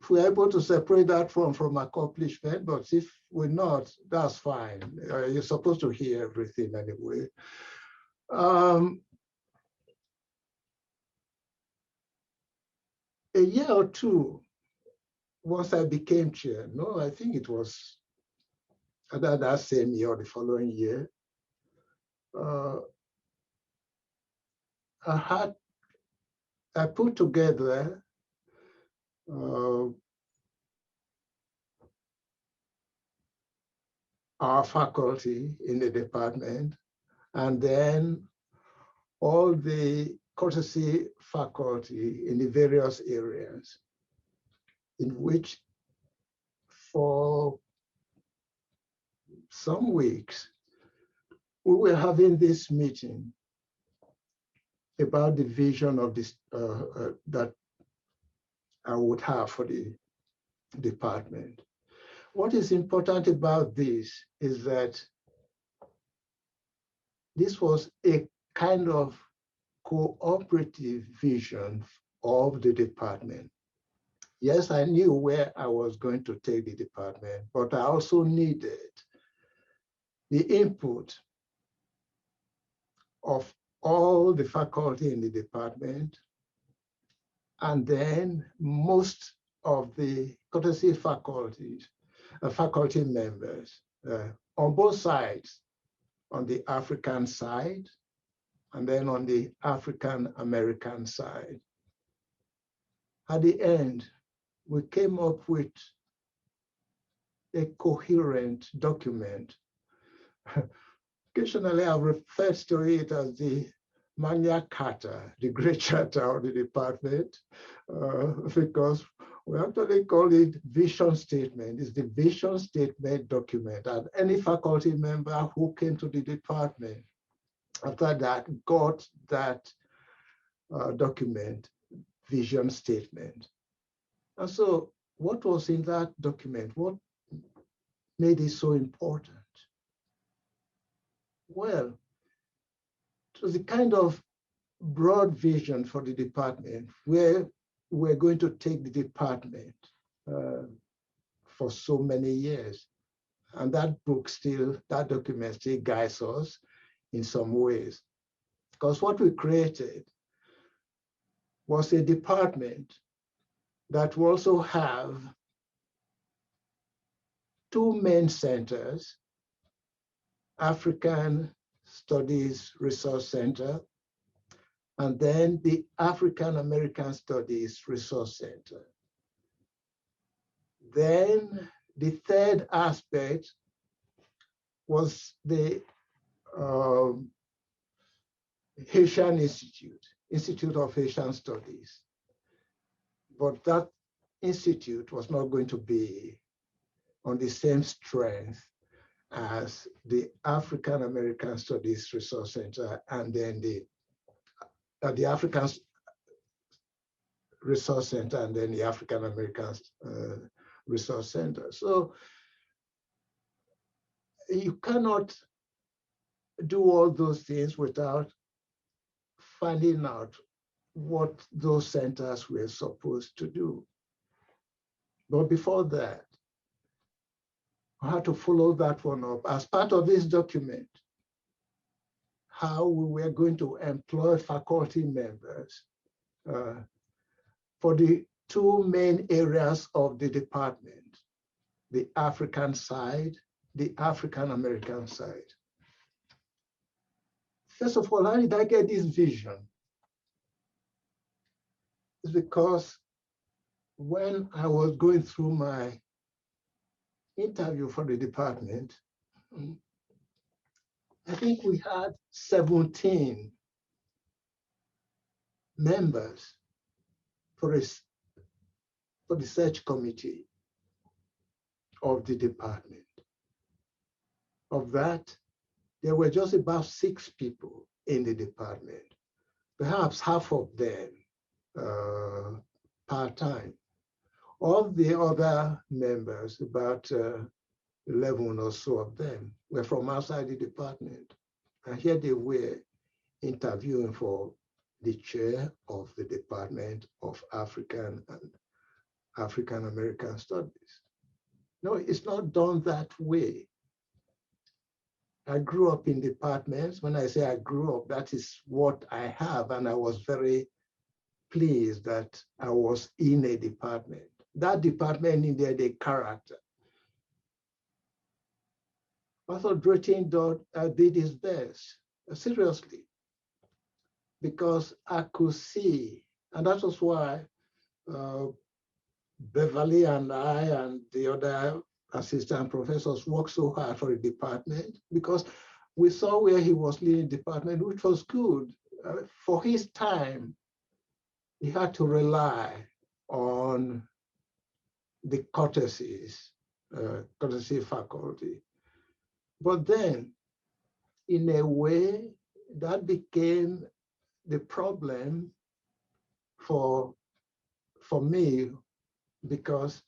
Speaker 9: we're able to separate that from accomplishment, but if we're not, that's fine. You're supposed to hear everything anyway. A year or two, once I became chair, no, I think it was either that same year or the following year, I put together our faculty in the department, and then all the courtesy faculty in the various areas, in which for some weeks, we were having this meeting about the vision of this that I would have for the department. What is important about this is that this was a kind of cooperative vision of the department. Yes, I knew where I was going to take the department, but I also needed the input of all the faculty in the department, and then most of the courtesy faculties, faculty members on both sides, on the African side, and then on the African American side. At the end, we came up with a coherent document. Occasionally, I've referred to it as the Magna Carta, the great charter of the department, because we actually call it vision statement. It's the vision statement document, and any faculty member who came to the department after that got that document, vision statement. And so what was in that document? What made it so important? Well, it was a kind of broad vision for the department where we're going to take the department for so many years. And that document still guides us in some ways. Because what we created was a department that will also have two main centers, African Studies Resource Center, and then the African American Studies Resource Center. Then the third aspect was the Haitian Institute of Haitian Studies. But that institute was not going to be on the same strength as the African American Studies Resource Center and then the African Resource Center and then the African American Resource Center. So you cannot do all those things without finding out what those centers were supposed to do. But before that, I had to follow that one up as part of this document, how we were going to employ faculty members for the two main areas of the department, the African side, the African American side. First of all, how did I get this vision? It's because when I was going through my interview for the department, I think we had 17 members for the search committee of the department. Of that, there were just about 6 people in the department, perhaps half of them part-time. Of the other members, about 11 or so of them were from outside the department. And here they were interviewing for the chair of the Department of African and African American Studies. No, it's not done that way. I grew up in departments. When I say I grew up, that is what I have. And I was very pleased that I was in a department. That department needed a character. I thought Drayton did his best, seriously, because I could see, and that was why Beverly and I and the other assistant professors worked so hard for the department, because we saw where he was leading the department, which was good. For his time, he had to rely on the courtesy faculty. But then, in a way, that became the problem for me, because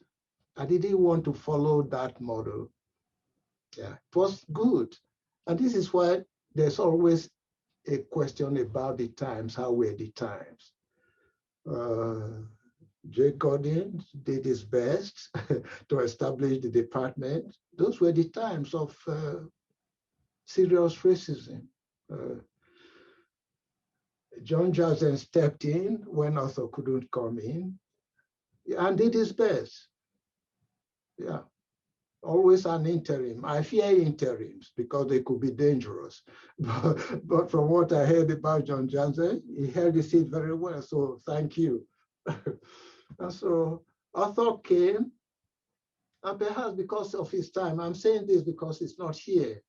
Speaker 9: I didn't want to follow that model. Yeah, it was good. And this is why there's always a question about the times. How were the times? J. Gordon did his best to establish the department. Those were the times of serious racism. John Janzen stepped in when Arthur couldn't come in and did his best. Yeah, always an interim. I fear interims because they could be dangerous. But from what I heard about John Janzen, he held his seat very well, so thank you. And so Arthur came, and perhaps because of his time, I'm saying this because it's not here,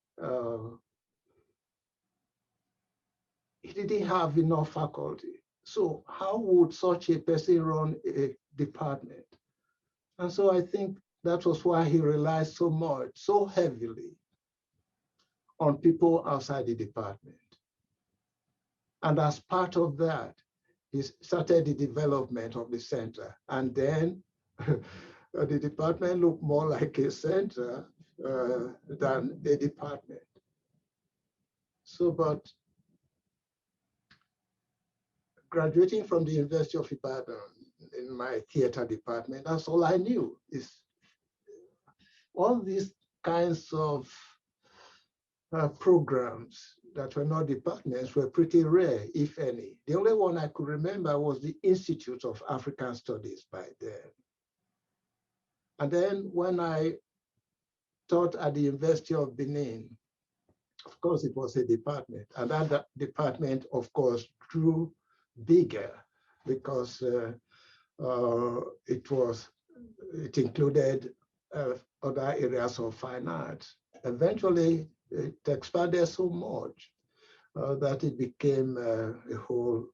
Speaker 9: he didn't have enough faculty. So how would such a person run a department? And so I think that was why he relied so much, so heavily on people outside the department. And as part of that, he started the development of the center. And then the department looked more like a center than a department. So, but graduating from the University of Ibadan in my theater department, that's all I knew. Is all these kinds of programs that were not departments were pretty rare, if any. The only one I could remember was the Institute of African Studies by then. And then when I taught at the University of Benin, of course, it was a department. And that department, of course, grew bigger because it included other areas of fine arts. Eventually, it expanded so much that it became a whole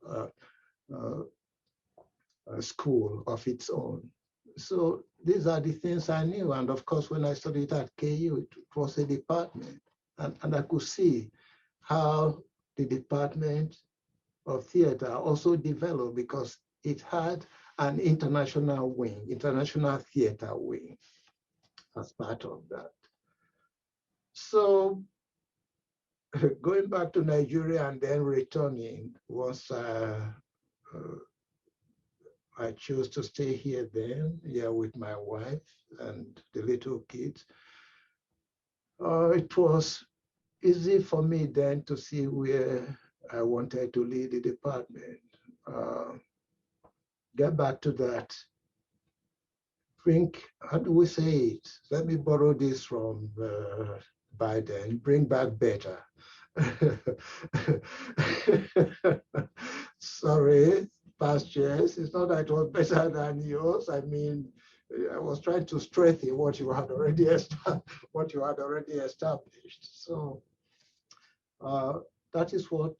Speaker 9: school of its own. So these are the things I knew. And of course, when I studied at KU, it was a department. And I could see how the Department of Theater also developed because it had an international wing, international theater wing as part of that. So going back to Nigeria and then returning, once I chose to stay here then, with my wife and the little kids. It was easy for me then to see where I wanted to lead the department. Get back to that. How do we say it? Let me borrow this from Biden, bring back better. Sorry, past years. It's not that it was better than yours. I mean, I was trying to strengthen what you had already established. So that is what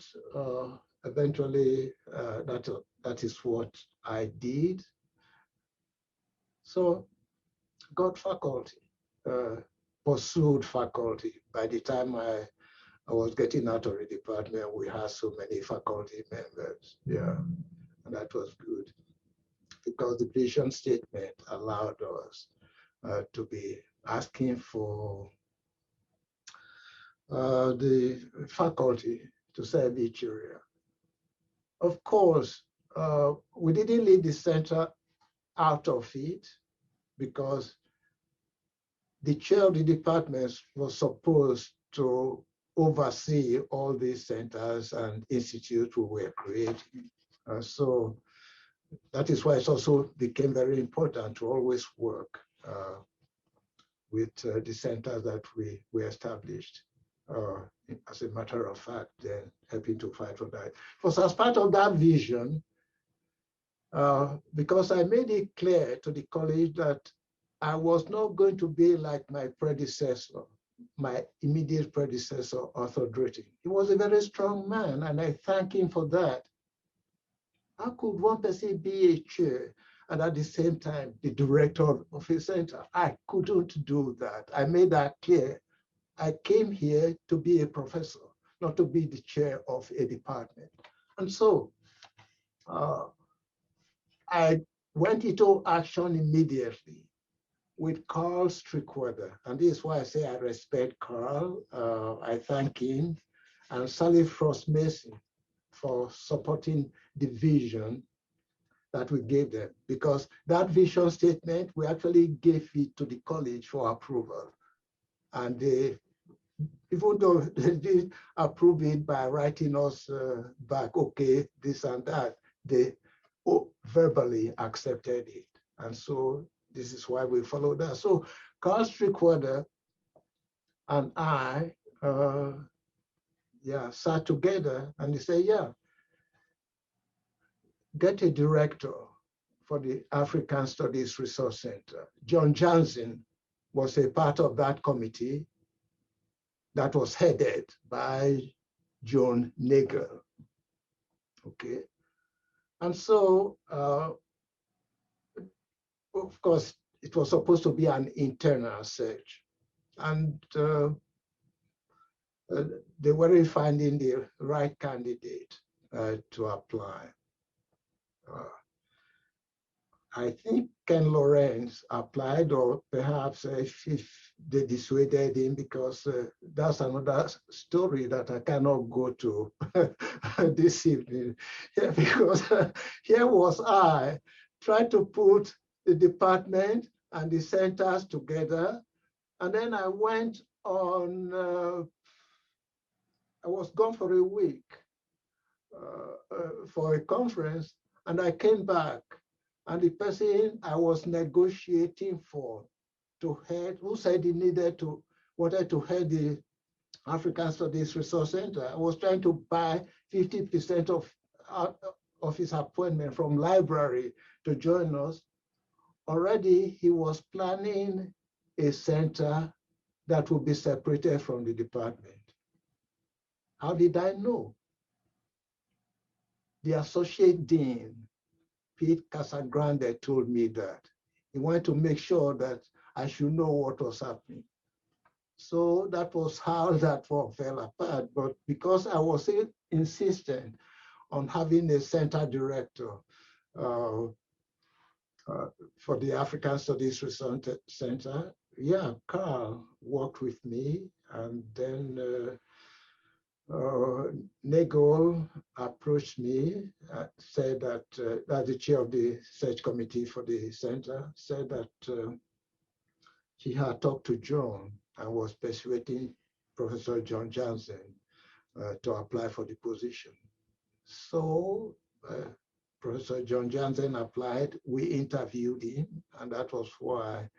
Speaker 9: eventually that is what I did. So got faculty, pursued faculty. By the time I was getting out of the department, we had so many faculty members, and that was good because the vision statement allowed us to be asking for the faculty to serve each area. Of course, we didn't leave the center out of it because the chair of the department was supposed to oversee all these centers and institutes we were creating. So that is why it also became very important to always work with the centers that we established. As a matter of fact, then helping to fight for that. It was as part of that vision, because I made it clear to the college that I was not going to be like my predecessor, my immediate predecessor, Arthur Drayton. He was a very strong man, and I thank him for that. How could one person be a chair and at the same time the director of a center? I couldn't do that. I made that clear. I came here to be a professor, not to be the chair of a department. And so I went into action immediately with Carl Strickweather. And this is why I say I respect Carl. I thank him and Sally Frost Mason for supporting the vision that we gave them, because that vision statement, we actually gave it to the college for approval. And they, even though they did approve it by writing us back, okay, this and that, they verbally accepted it. And so this is why we followed that. So Carl Strickweather and I, sat together and they said, get a director for the African Studies Resource Center. John Janzen was a part of that committee that was headed by John Nagel. Okay. And so, of course, it was supposed to be an internal search. And they weren't finding the right candidate to apply. I think Ken Lawrence applied, or perhaps if they dissuaded him, because that's another story that I cannot go to this evening. Because here was I trying to put the department and the centers together And then I went on, I was gone for a week for a conference, and I came back, and the person I was negotiating for to head, who said he wanted to head the African Studies Resource Center, I was trying to buy 50% of his appointment from library to join us. Already he was planning a center that would be separated from the department. How did I know? The associate dean, Pete Casagrande, told me that. He wanted to make sure that I should know what was happening. So that was how that one fell apart. But because I was insistent on having a center director for the African Studies Research Center, yeah, Carl worked with me, and then Nego approached me, said that, as the chair of the search committee for the center, said that she had talked to John and was persuading Professor John Janzen to apply for the position. So Professor John Janzen applied, we interviewed him, and that was why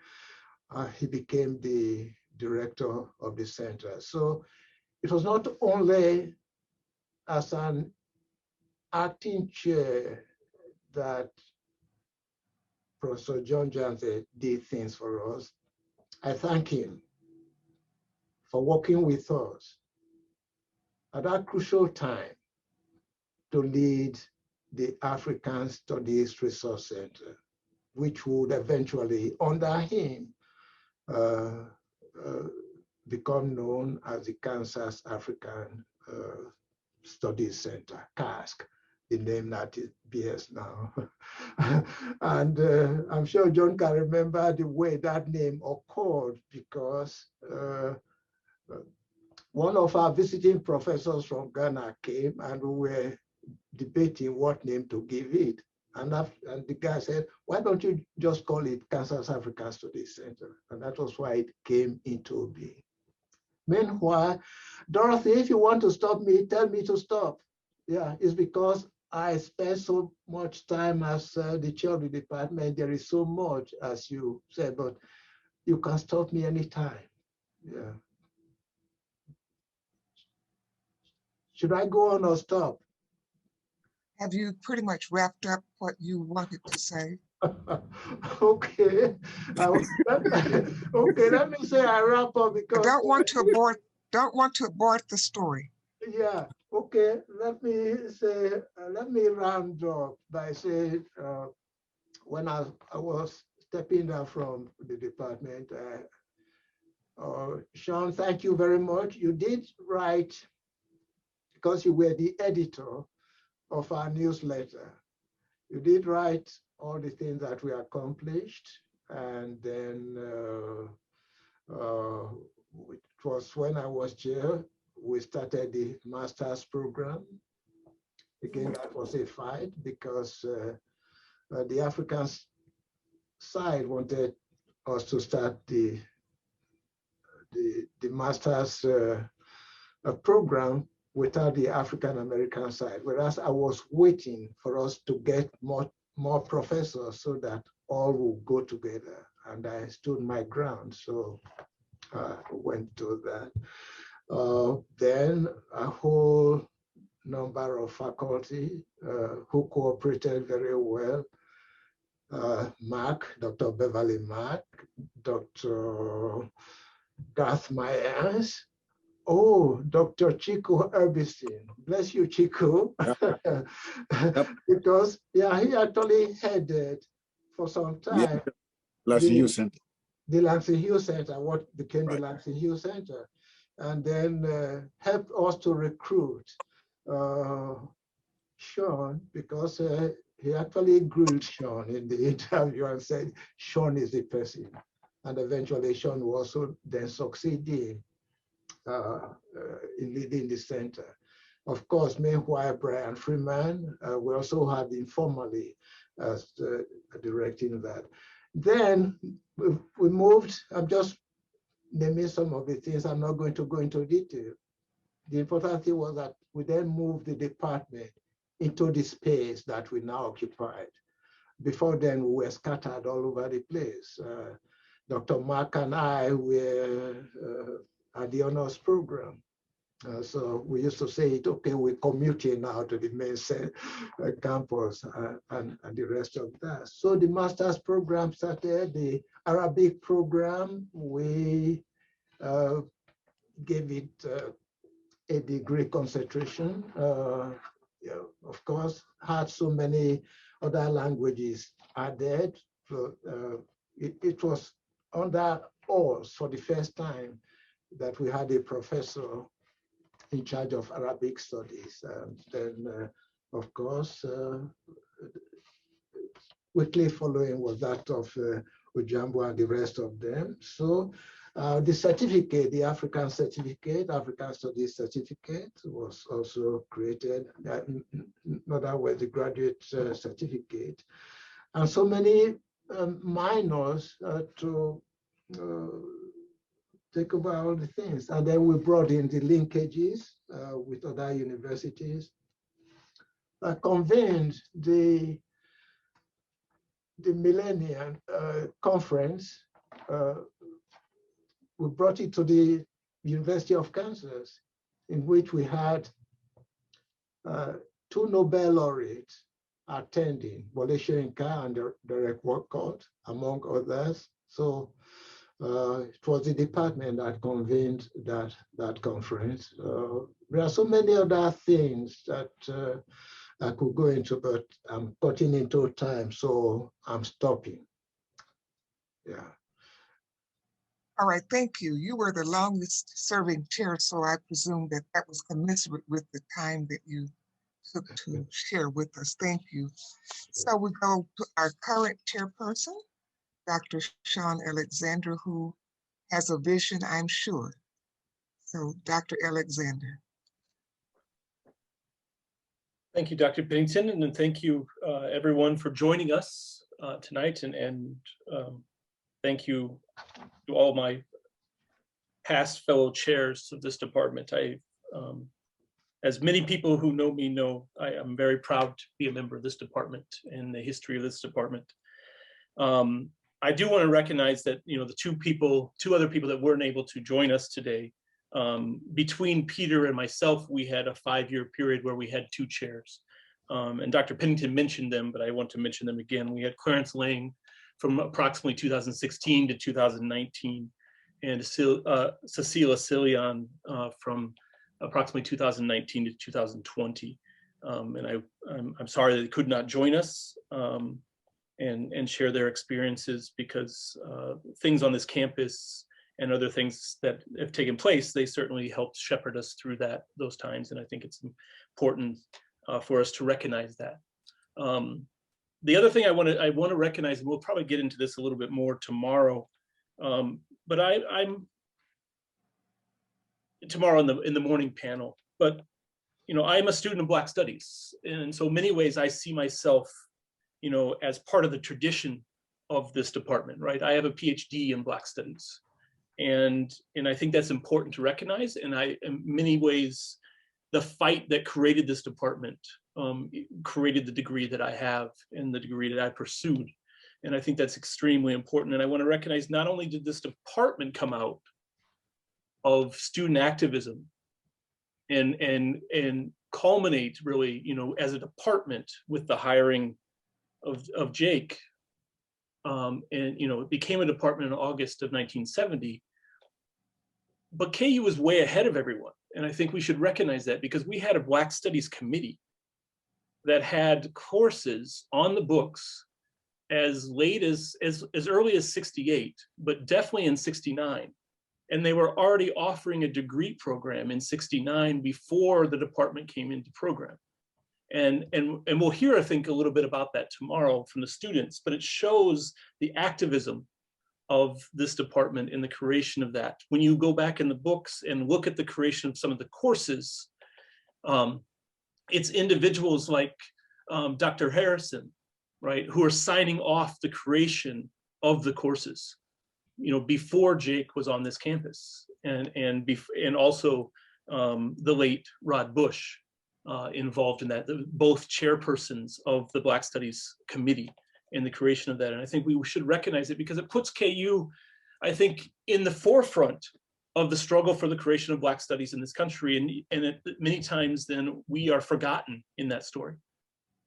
Speaker 9: he became the director of the center. So it was not only as an acting chair that Professor John Janzen did things for us. I thank him for working with us at that crucial time to lead the African Studies Resource Center, which would eventually, under him, become known as the Kansas African Studies Center, CASC, the name that it bears now. And I'm sure John can remember the way that name occurred, because one of our visiting professors from Ghana came, and we were debating what name to give it. And the guy said, why don't you just call it Kansas African Studies Center? And that was why it came into being. Meanwhile, Dorothy, if you want to stop me, tell me to stop. Yeah, it's because I spent so much time as the chair of the department. There is so much, as you said, but you can stop me anytime. Yeah. Should I go on or stop?
Speaker 6: Have you pretty much wrapped up what you wanted to say?
Speaker 9: Okay. Okay, let me say I wrap up because
Speaker 6: I don't want to abort the story.
Speaker 9: Yeah, okay. Let me say, let me round up by saying, when I was stepping down from the department, Shawn, thank you very much. You did write, because you were the editor of our newsletter, you did write all the things that we accomplished, and then it was when I was chair, we started the master's program. Again, that was a fight because the African side wanted us to start the master's program without the African American side, whereas I was waiting for us to get more professors so that all will go together, and I stood my ground, so went to that. Then a whole number of faculty who cooperated very well. Dr. Beverly Mack, Dr. Garth Myers, Dr. Chico Erbison. Bless you, Chico. Because, yeah, he actually headed for some time the Lansing Hughes Center, what became the Lansing Hughes Center, and then helped us to recruit Shawn, because he actually grilled Shawn in the interview and said, Shawn is the person. And eventually Shawn will also then succeeding in leading the center. Of course, meanwhile, Brian Freeman, we also had informally as directing that. Then we moved, I'm just naming some of the things. I'm not going to go into detail. The important thing was that we then moved the department into the space that we now occupied. Before then, we were scattered all over the place. Dr. Mark and I were at the honors program. So we used to say, okay, we're commuting now to the main campus and the rest of that. So the master's program started, the Arabic program, we gave it a degree concentration. Yeah, of course, had so many other languages added. So, it was under us for the first time that we had a professor in charge of Arabic studies. And then, of course, quickly following was that of Ojiambo and the rest of them. So the certificate, the African certificate, African Studies certificate was also created. In other words, the graduate certificate. And so many minors to take over all the things. And then we brought in the linkages with other universities. Convened the Millennium Conference. We brought it to the University of Kansas, in which we had 2 Nobel laureates attending, Wole Soyinka and Derek Walcott, among others. So it was the department that convened that conference. There are so many other things that I could go into, but I'm cutting into time, so I'm stopping. Yeah.
Speaker 6: All right, thank you. You were the longest serving chair, so I presume that that was commensurate with the time that you took to share with us. Thank you. So we go to our current chairperson, Dr. Shawn Alexander, who has a vision, I'm sure. So Dr. Alexander.
Speaker 2: Thank you, Dr. Pennington, and then thank you everyone for joining us tonight, and thank you to all my past fellow chairs of this department. As many people who know me know, I am very proud to be a member of this department and the history of this department. I do want to recognize that, you know, the two other people that weren't able to join us today, between Peter and myself, we had a 5-year period where we had 2 chairs. And Dr. Pennington mentioned them, but I want to mention them again. We had Clarence Lang from approximately 2016 to 2019, and Cécile Accilien from approximately 2019 to 2020. And I'm sorry that they could not join us and share their experiences, because things on this campus and other things that have taken place, they certainly helped shepherd us through those times. And I think it's important for us to recognize that. The other thing I want to recognize, and we'll probably get into this a little bit more tomorrow, but I'm tomorrow in the morning panel. But you know, I'm a student of Black Studies, and in so many ways I see myself, you know, as part of the tradition of this department, right? I have a PhD in Black Studies, and I think that's important to recognize. And in many ways, the fight that created this department created the degree that I have and the degree that I pursued. And I think that's extremely important. And I want to recognize, not only did this department come out of student activism and culminate really, you know, as a department with the hiring of Jake, and you know, it became a department in August of 1970. But KU was way ahead of everyone. And I think we should recognize that, because we had a Black Studies committee that had courses on the books as late as early as 68, but definitely in 69. And they were already offering a degree program in 69 before the department came into program. And we'll hear, I think, a little bit about that tomorrow from the students, but it shows the activism of this department in the creation of that. When you go back in the books and look at the creation of some of the courses, it's individuals like Dr. Harrison, right, who are signing off the creation of the courses. before Jake was on this campus, and also the late Rod Bush involved in that, both chairpersons of the Black Studies Committee in the creation of that. And I think we should recognize it because it puts KU, I think, in the forefront of the struggle for the creation of Black studies in this country. And many times then we are forgotten in that story.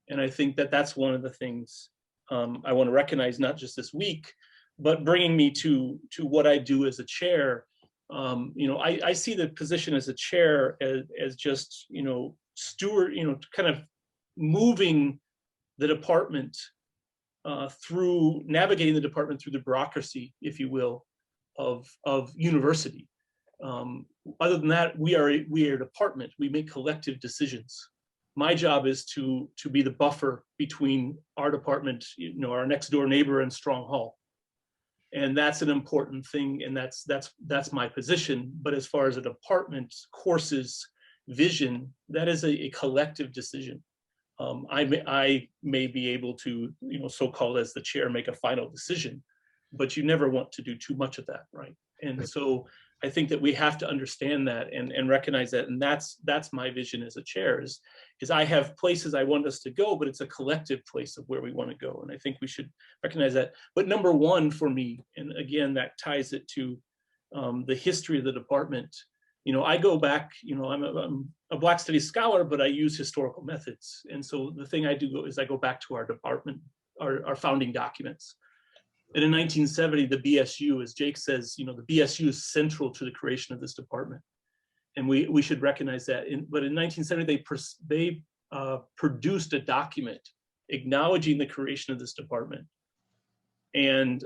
Speaker 2: And I think that that's one of the things I want to recognize, not just this week, but bringing me to what I do as a chair. I see the position as a chair as just, steward, kind of moving the department navigating the department through the bureaucracy, if you will, of university. Other than that, we are a department. We make collective decisions. My job is to be the buffer between our department, our next door neighbor, and Strong Hall. And that's an important thing, and that's my position. But as far as a department, courses, vision, that is a collective decision. I may be able to, so-called as the chair, make a final decision, but you never want to do too much of that, right? And so I think that we have to understand that and recognize that, and that's my vision as a chair, is I have places I want us to go, but it's a collective place of where we want to go, and I think we should recognize that. But number one for me, and again, that ties it to the history of the department. I go back, I'm a Black Studies scholar, but I use historical methods. And so the thing I do is I go back to our department, our founding documents. And in 1970, the BSU, as Jake says, the BSU is central to the creation of this department. And we should recognize that. But in 1970, they produced a document acknowledging the creation of this department. And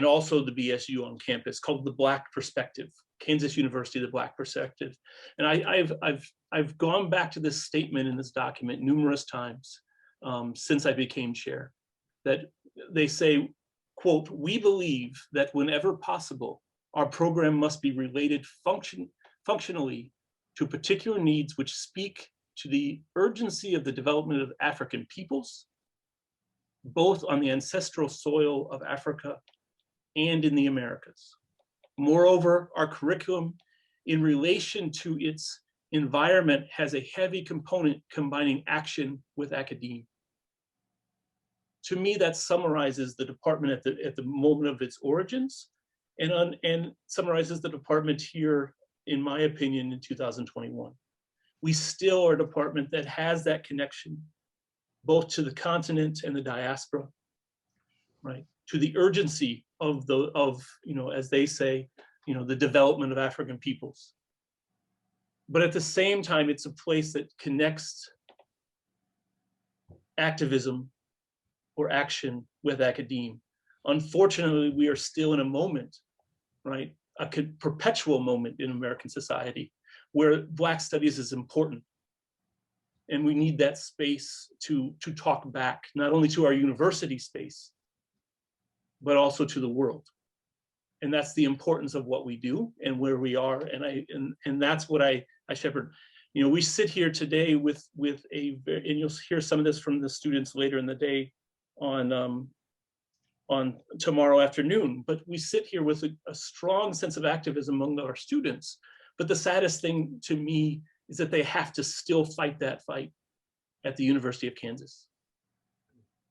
Speaker 2: also the BSU on campus, called The Black Perspective, Kansas University, The Black Perspective. And I've gone back to this statement in this document numerous times since I became chair, that they say, quote, "We believe that whenever possible, our program must be related functionally to particular needs which speak to the urgency of the development of African peoples, both on the ancestral soil of Africa and in the Americas. Moreover, our curriculum in relation to its environment has a heavy component combining action with academia." To me, that summarizes the department at the moment of its origins, and summarizes the department here, in my opinion, in 2021. We still are a department that has that connection, both to the continent and the diaspora, right? To the urgency of as they say, the development of African peoples. But at the same time, it's a place that connects activism or action with academia. Unfortunately, we are still in a moment, right? A perpetual moment in American society where Black studies is important. And we need that space to talk back, not only to our university space, but also to the world. And that's the importance of what we do and where we are. And that's what I shepherd. We sit here today with and you'll hear some of this from the students later in the day on tomorrow afternoon, but we sit here with a strong sense of activism among our students. But the saddest thing to me is that they have to still fight that fight at the University of Kansas,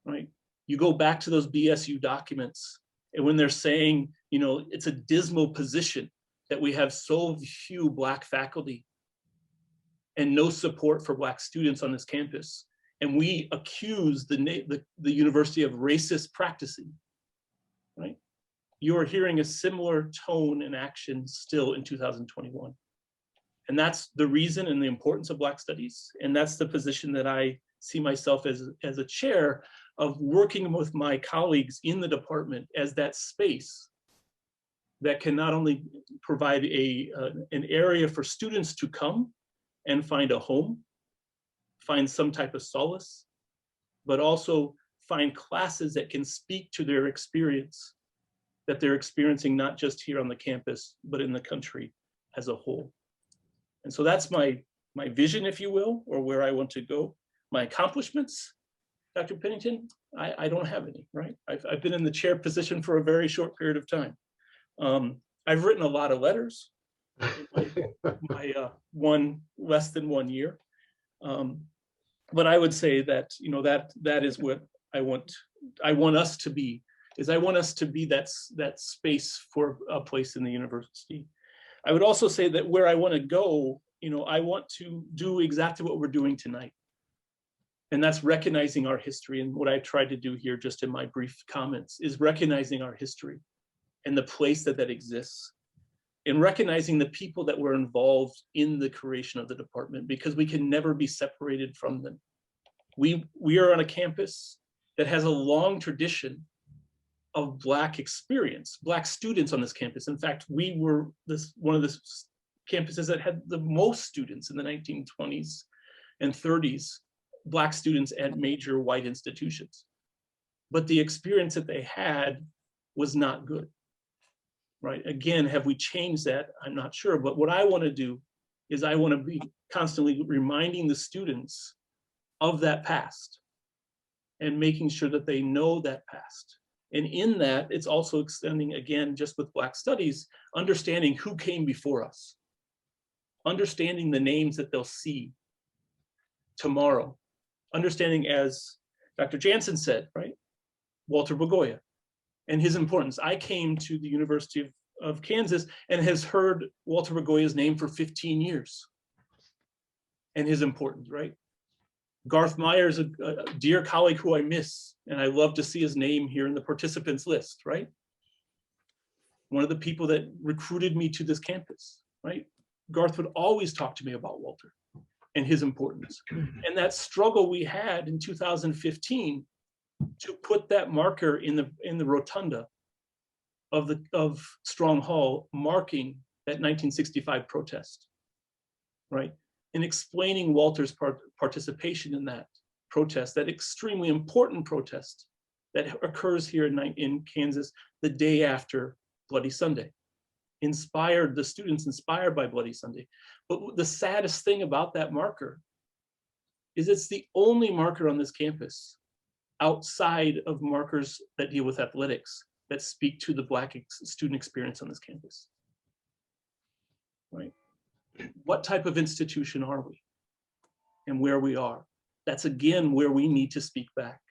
Speaker 2: right? You go back to those BSU documents, and when they're saying, it's a dismal position that we have so few Black faculty and no support for Black students on this campus, and we accuse the university of racist practicing, right? You are hearing a similar tone and action still in 2021. And that's the reason and the importance of Black studies. And that's the position that I see myself as a chair, of working with my colleagues in the department as that space that can not only provide an area for students to come and find a home, find some type of solace, but also find classes that can speak to their experience, that they're experiencing not just here on the campus, but in the country as a whole. And so that's my vision, if you will, or where I want to go. My accomplishments, Dr. Pennington, I don't have any, right? I've been in the chair position for a very short period of time. I've written a lot of letters in my less than 1 year. But I would say that, you know, that is what I want us to be, is I want us to be that space for a place in the university. I would also say that where I want to go, you know, I want to do exactly what we're doing tonight. And that's recognizing our history. And what I tried to do here just in my brief comments is recognizing our history and the place that exists, and recognizing the people that were involved in the creation of the department, because we can never be separated from them. We are on a campus that has a long tradition of Black experience, Black students on this campus. In fact, we were one of the campuses that had the most students in the 1920s and 30s, Black students at major white institutions. But the experience that they had was not good, right? Again, have we changed that? I'm not sure, but what I want to do is I want to be constantly reminding the students of that past and making sure that they know that past. And in that, it's also extending, again, just with Black studies, understanding who came before us, understanding the names that they'll see tomorrow, understanding, as Dr. Janzen said, right, Walter Bogoya and his importance. I came to the University of Kansas and has heard Walter Bogoya's name for 15 years and his importance, right? Garth Myers, a dear colleague who I miss, and I love to see his name here in the participants list, right? One of the people that recruited me to this campus, right? Garth would always talk to me about Walter and his importance. And that struggle we had in 2015 to put that marker in the rotunda of Strong Hall, marking that 1965 protest, right? And explaining Walter's participation in that protest, that extremely important protest that occurs here in Kansas the day after Bloody Sunday, the students inspired by Bloody Sunday. But the saddest thing about that marker is it's the only marker on this campus outside of markers that deal with athletics that speak to the Black student experience on this campus, right? What type of institution are we and where we are? That's again where we need to speak back.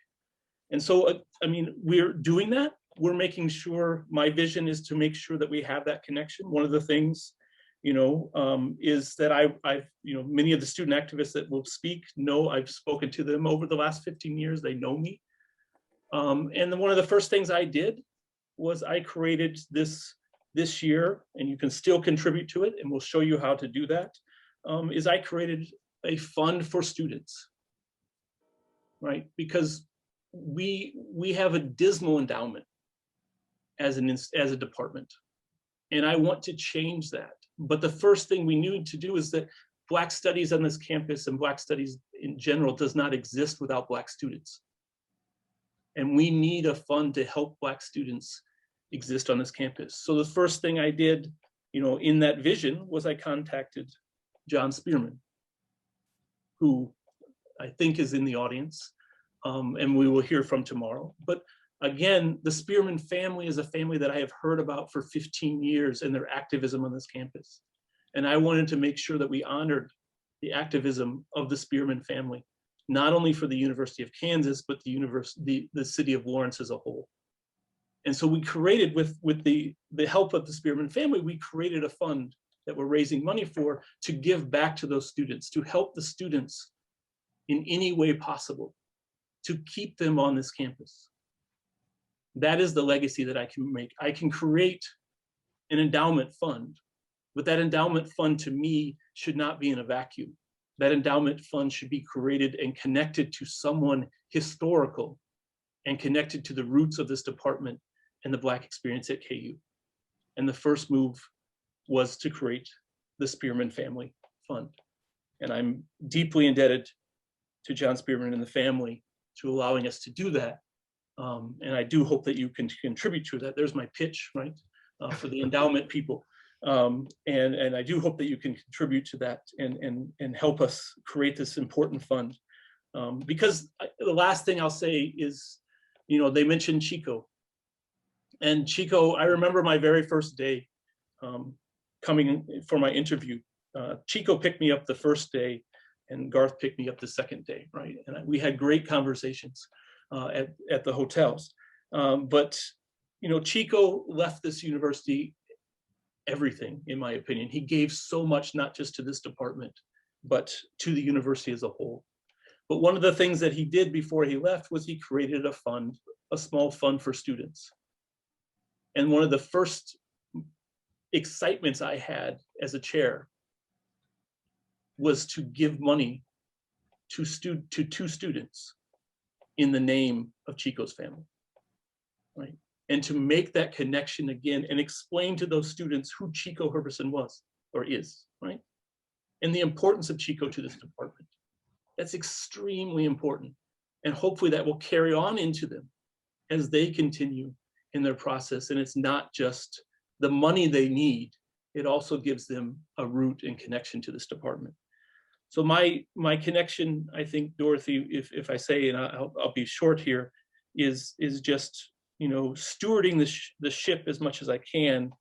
Speaker 2: And so, I mean, we're doing that. We're making sure, my vision is to make sure that we have that connection. One of the things, you know, is that I've, you know, many of the student activists that will speak know I've spoken to them over the last 15 years. They know me. And then one of the first things I did was I created this year, and you can still contribute to it, and we'll show you how to do that, is I created a fund for students, right? Because we have a dismal endowment as a department, and I want to change that. But the first thing we need to do is that Black studies on this campus and Black studies in general does not exist without Black students. And we need a fund to help Black students exist on this campus. So the first thing I did, you know, in that vision was I contacted John Spearman, who I think is in the audience, and we will hear from tomorrow. But again, the Spearman family is a family that I have heard about for 15 years and their activism on this campus. And I wanted to make sure that we honored the activism of the Spearman family, not only for the University of Kansas, but the city of Lawrence as a whole. And so we created, with the help of the Spearman family, we created a fund that we're raising money for to give back to those students, to help the students in any way possible, to keep them on this campus. That is the legacy that I can make. I can create an endowment fund, but that endowment fund to me should not be in a vacuum. That endowment fund should be created and connected to someone historical and connected to the roots of this department and the Black experience at KU. And the first move was to create the Spearman Family Fund. And I'm deeply indebted to John Spearman and the family to allowing us to do that. And I do hope that you can contribute to that. There's my pitch, right, for the endowment people. And I do hope that you can contribute to that and help us create this important fund. Because the last thing I'll say is, you know, they mentioned Chico. And Chico, I remember my very first day coming for my interview. Chico picked me up the first day and Garth picked me up the second day, right? And we had great conversations at the hotels. But, you know, Chico left this university everything, in my opinion. He gave so much, not just to this department, but to the university as a whole. But one of the things that he did before he left was he created a fund, a small fund for students. And one of the first excitements I had as a chair was to give money to two students in the name of Chico's family, right? And to make that connection again and explain to those students who Chico Herberson was or is, right? And the importance of Chico to this department. That's extremely important. And hopefully that will carry on into them as they continue in their process. And it's not just the money they need, it also gives them a root and connection to this department. So my connection, I think, Dorothy, if I say, and I'll be short here, is just, you know, stewarding the ship as much as I can,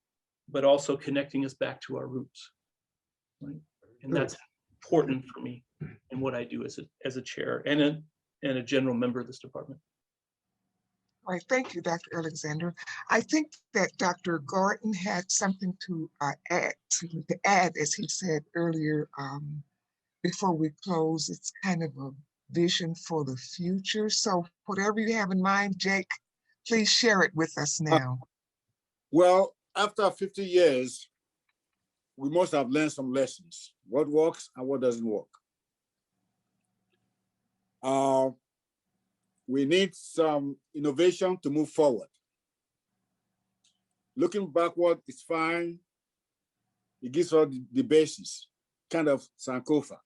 Speaker 2: but also connecting us back to our roots, right? And that's important for me in what I do as a chair and a general member of this department.
Speaker 6: All right, thank you, Dr. Alexander. I think that Dr. Gordon had something to add, as he said earlier, before we close. It's kind of a vision for the future. So whatever you have in mind, Jake, please share it with us now.
Speaker 7: Well, after 50 years, we must have learned some lessons. What works and what doesn't work. We need some innovation to move forward. Looking backward is fine. It gives us the basis, kind of Sankofa.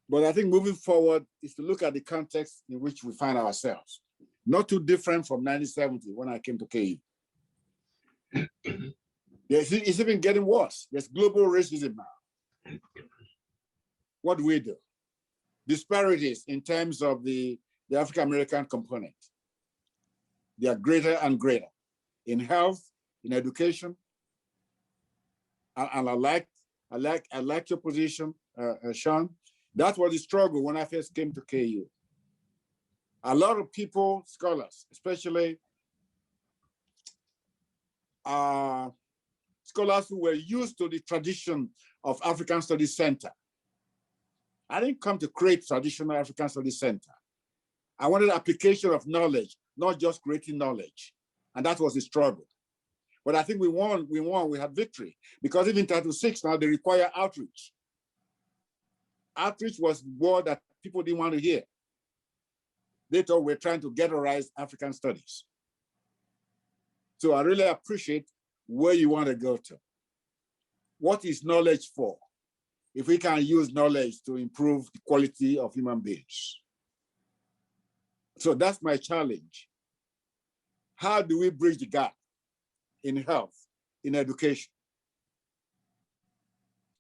Speaker 7: But I think moving forward is to look at the context in which we find ourselves. Not too different from 1970 when I came to KU. It's even getting worse. There's global racism now. What do we do? Disparities in terms of the African-American component. They are greater and greater in health, in education. And I like your position, Shawn. That was the struggle when I first came to KU. A lot of people, scholars, especially scholars who were used to the tradition of African Studies Center. I didn't come to create traditional African Studies Center. I wanted application of knowledge, not just creating knowledge. And that was the struggle. But I think we won, we had victory. Because even Title VI now, they require outreach. Outreach was the word that people didn't want to hear. They thought we're trying to ghettoize African studies. So I really appreciate where you want to go to. What is knowledge for? If we can use knowledge to improve the quality of human beings. So that's my challenge. How do we bridge the gap in health, in education?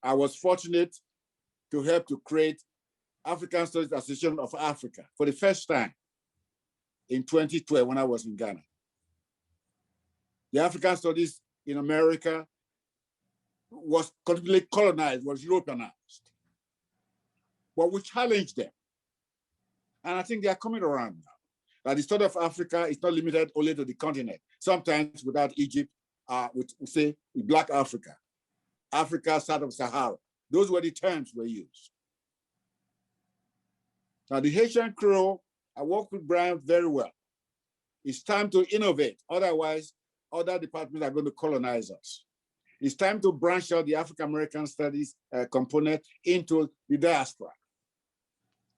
Speaker 7: I was fortunate to help to create African Studies Association of Africa for the first time in 2012 when I was in Ghana. The African Studies in America was completely colonized, was Europeanized. But we challenged them. And I think they are coming around now. That the study of Africa is not limited only to the continent. Sometimes without Egypt, we say Black Africa, Africa south of Sahara. Those were the terms we used. Now the Haitian Creole, I work with Brian very well. It's time to innovate. Otherwise, other departments are going to colonize us. It's time to branch out the African-American studies component into the diaspora.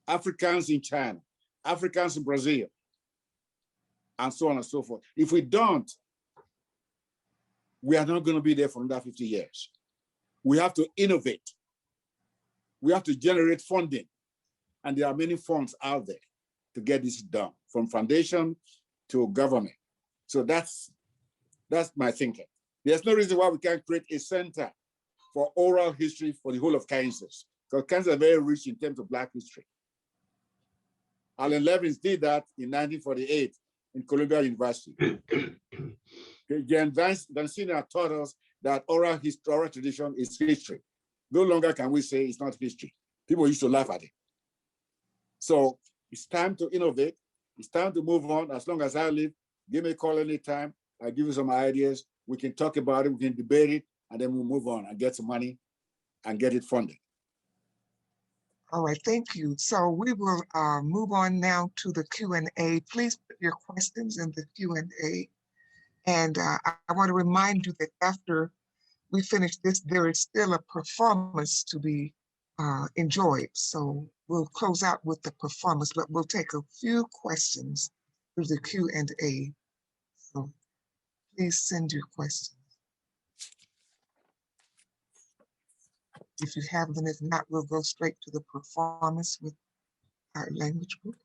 Speaker 7: Africans in China, Africans in Brazil, and so on and so forth. If we don't, we are not going to be there for another 50 years. We have to innovate. We have to generate funding. And there are many funds out there to get this done, from foundation to government. So that's my thinking. There's no reason why we can't create a center for oral history for the whole of Kansas, because Kansas is very rich in terms of Black history. Allen Levins did that in 1948 in Columbia University. Janzen taught us that oral tradition is history. No longer can we say it's not history. People used to laugh at it. So it's time to innovate. It's time to move on. As long as I live, give me a call anytime. I'll give you some ideas. We can talk about it, we can debate it, and then we'll move on and get some money and get it funded.
Speaker 6: All right, thank you. So we will move on now to the Q&A. Please put your questions in the Q&A. And I want to remind you that after we finish this, there is still a performance to be enjoyed. So we'll close out with the performance, but we'll take a few questions through the Q&A. So please send your questions. If you have them, if not, we'll go straight to the performance with our language group.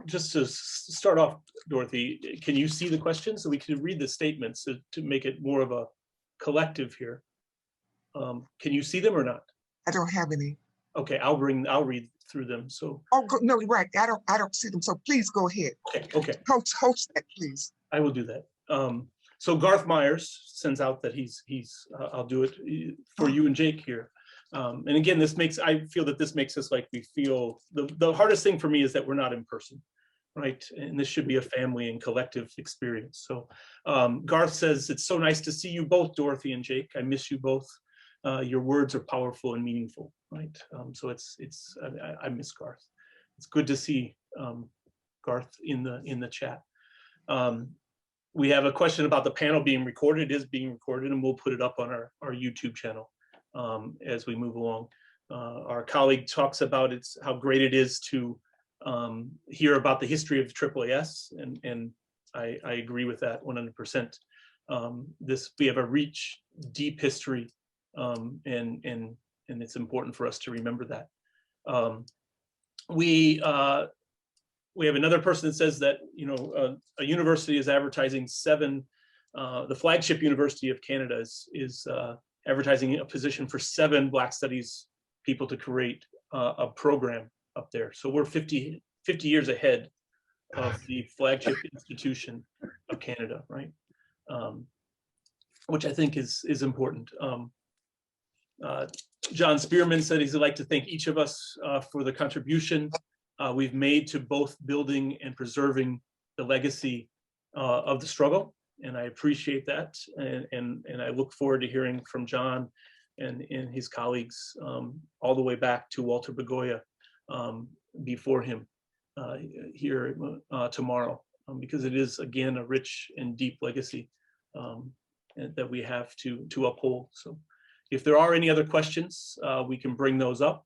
Speaker 2: Just to start off, Dorothy, can you see the questions so we can read the statements to make it more of a collective here? Can you see them or not?
Speaker 6: I don't have any.
Speaker 2: Okay, I'll read through them. So.
Speaker 6: Oh no, right. I don't see them. So please go ahead.
Speaker 2: Okay.
Speaker 6: Host that, please.
Speaker 2: I will do that. So Garth Myers sends out that he's I'll do it for you and Jake here. And again, I feel that this makes us like we feel, the hardest thing for me is that we're not in person, right? And this should be a family and collective experience. So Garth says, it's so nice to see you both, Dorothy and Jake. I miss you both. Your words are powerful and meaningful, right? So I miss Garth. It's good to see Garth in the chat. We have a question about the panel being recorded. It is being recorded, and we'll put it up on our YouTube channel as we move along. Our colleague talks about how great it is to hear about the history of the AAAS, and I agree with that 100%. We have a rich, deep history, and it's important for us to remember that. We have another person that says that a university is advertising the flagship university of Canada is advertising a position for 7 Black Studies people to create a program up there. So we're 50 years ahead of the flagship institution of Canada, right? Which I think is important. John Spearman said he'd like to thank each of us for the contribution we've made to both building and preserving the legacy of the struggle. And I appreciate that. And I look forward to hearing from John and his colleagues all the way back to Walter Begoya before him here tomorrow, because it is, again, a rich and deep legacy that we have to uphold. So if there are any other questions, we can bring those up.